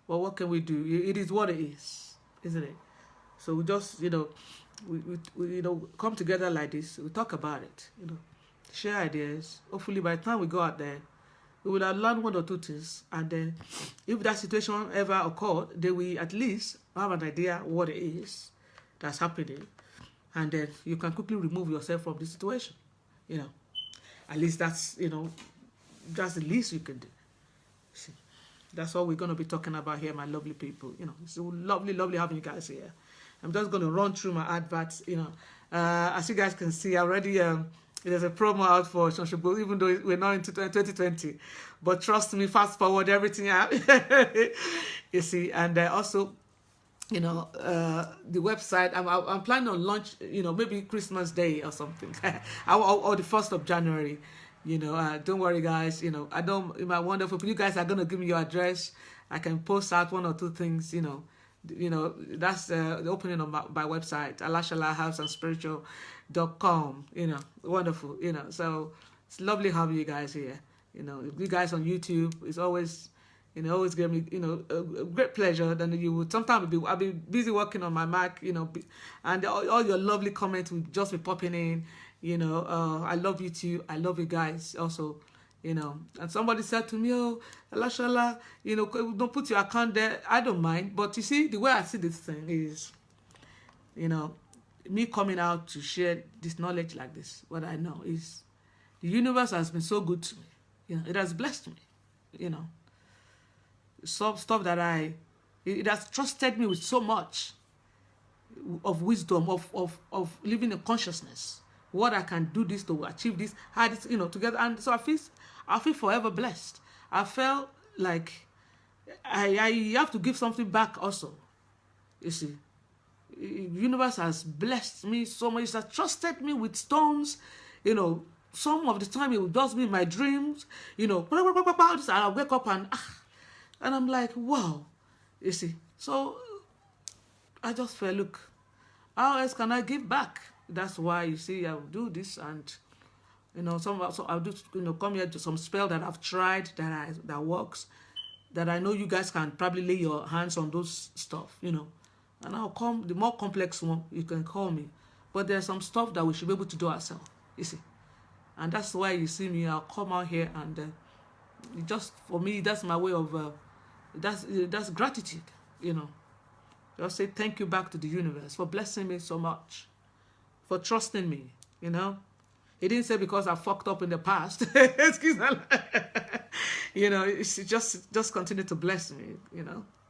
Well, what can we do? It is what it is, isn't it? So we just we come together like this. We talk about it. Share ideas. Hopefully, by the time we go out there, we will have learned one or two things, and then if that situation ever occurred, then we at least have an idea what it is that's happening, and then you can quickly remove yourself from the situation. At least that's that's the least you can do. See, that's what we're going to be talking about here, my lovely people. It's so lovely having you guys here. I'm just going to run through my adverts. As you guys can see already, there's a promo out for Shonshobo, even though we're not into 2020. But trust me, fast forward everything out. You see, and also, the website. I'm planning on launch. Maybe Christmas Day or something, or the 1st of January. Don't worry, guys. My wonderful, you guys are gonna give me your address. I can post out one or two things. That's the opening of my website, alashalahousandspiritual.com. Wonderful. So it's lovely having you guys here. You guys on YouTube, it's always always give me a great pleasure. Then you would sometimes I'll be busy working on my Mac, and all your lovely comments will just be popping in. I love you too. I love you guys also. And somebody said to me, oh, Alashala, don't put your account there. I don't mind. But you see, the way I see this thing is, you know, me coming out to share this knowledge like this, what I know is the universe has been so good to me. It has blessed me. Some stuff that it has trusted me with so much of wisdom, of living in consciousness. What I can do this to achieve this, how this, together. And so I feel forever blessed. I felt like I have to give something back also. You see, the universe has blessed me so much. It has trusted me with stones. Some of the time it does me in my dreams. I wake up and I'm like, wow. You see, so I just felt, look, how else can I give back? That's why you see I'll do this, and so I'll do come here to some spell that I've tried that works, that I know you guys can probably lay your hands on those stuff, and I'll come the more complex one you can call me, but there's some stuff that we should be able to do ourselves, you see, and that's why you see me. I'll come out here and just for me that's my way of that's gratitude, Just say thank you back to the universe for blessing me so much, for trusting me, He didn't say because I fucked up in the past. Excuse me. It's just continue to bless me,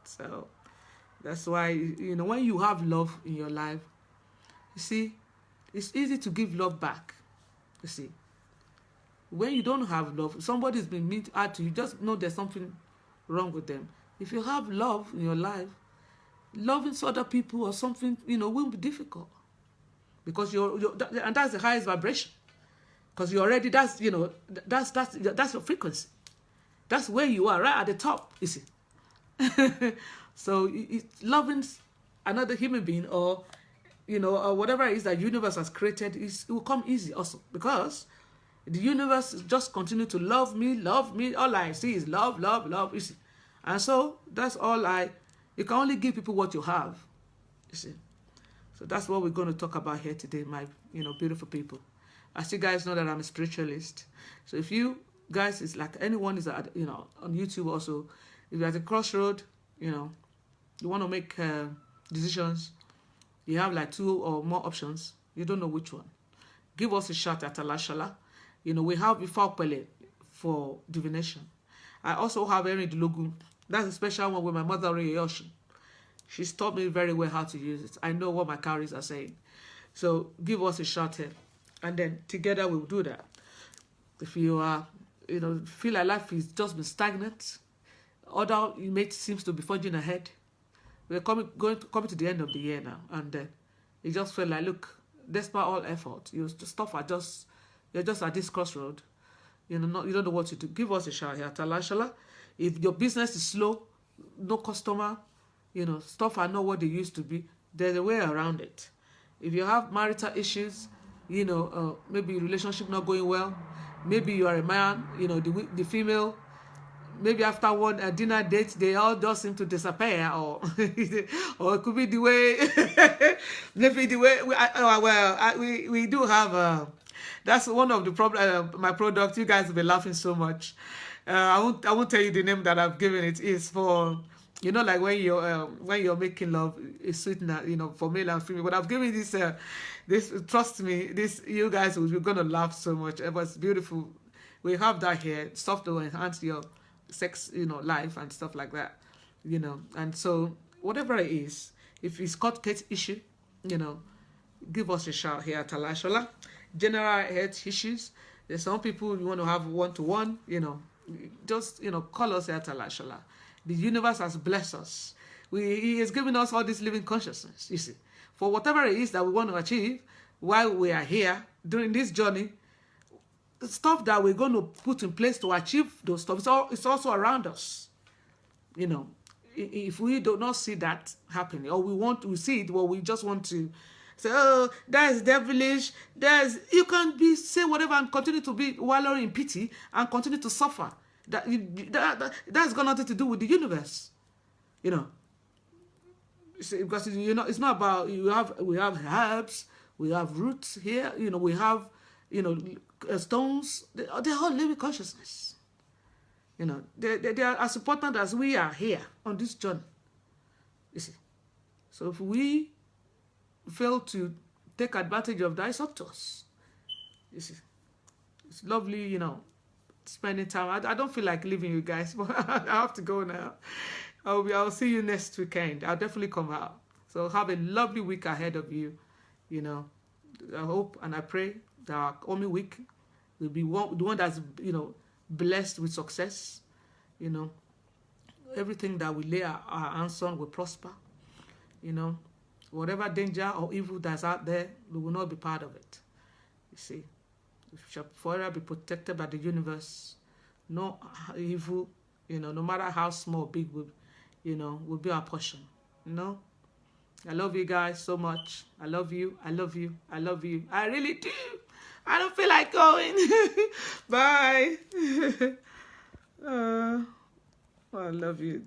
So that's why, when you have love in your life, you see, it's easy to give love back. You see, when you don't have love, somebody's been mean to you, just know there's something wrong with them. If you have love in your life, loving other people or something, won't be difficult, because and that's the highest vibration, because you already, that's your frequency, that's where you are, right at the top, you see. So loving another human being, or or whatever it is that universe has created, it will come easy also, because the universe just continue to love me. All I see is love, you see. And so that's all you can only give people what you have, you see. So that's what we're going to talk about here today, my beautiful people. As you guys know that I'm a spiritualist. So if you guys, it's like anyone is at, on YouTube also, if you're at a crossroad, you want to make decisions, you have like 2 or more options, you don't know which one, give us a shot at Alashala. We have Ifapele for divination. I also have Erin Dilogun. That's a special one with my mother, Yoshi. She's taught me very well how to use it. I know what my calories are saying. So give us a shot here. And then together we'll do that. If you are, feel like life is just been stagnant, other mates seems to be forging ahead. We're coming to the end of the year now. And then it just felt like, look, despite all effort, you're just at this crossroad. You don't know what to do. Give us a shot here at Alashala. If your business is slow, no customer, stuff are not what they used to be, there's a way around it. If you have marital issues, maybe relationship not going well, maybe you are a man, the female, maybe after one dinner date, they all just seem to disappear, or or it could be the way, maybe the way, we do have, that's one of the problem. My product, you guys will be laughing so much. I won't tell you the name that I've given it. Is for, like when you're making love, it's sweetener, for male and female. But I've given this, trust me, this, you guys will be gonna laugh so much. It was beautiful. We have that here, stuff to enhance your sex, life and stuff like that, And so whatever it is, if it's court case issue, give us a shout here at Alashala. General health issues, there's some people you want to have one-to-one, just call us at Alashala. The universe has blessed us. He has given us all this living consciousness, you see, for whatever it is that we want to achieve while we are here during this journey. The stuff that we're going to put in place to achieve those stuff, it's also around us. If we do not see that happening, or we see it, well, we just want to say, oh, that is devilish. You can say whatever and continue to be wallowing in pity and continue to suffer. That's got nothing to do with the universe, because it's not about we have herbs, we have roots here, we have stones, they're all living consciousness. They are as important as we are here on this journey. You see. So if we fail to take advantage of that, it's up to us. You see. It's lovely, spending time. I don't feel like leaving you guys, but I have to go now. I'll see you next weekend. I'll definitely come out. So have a lovely week ahead of you. I hope and I pray that our coming week will be the one that's, blessed with success. Everything that we lay our hands on will prosper. Whatever danger or evil that's out there, we will not be part of it. You see, we shall forever be protected by the universe. No evil, no matter how small or big, will be our portion. I love you guys so much. I love you. I love you. I love you. I really do. I don't feel like going. Bye. I love you guys.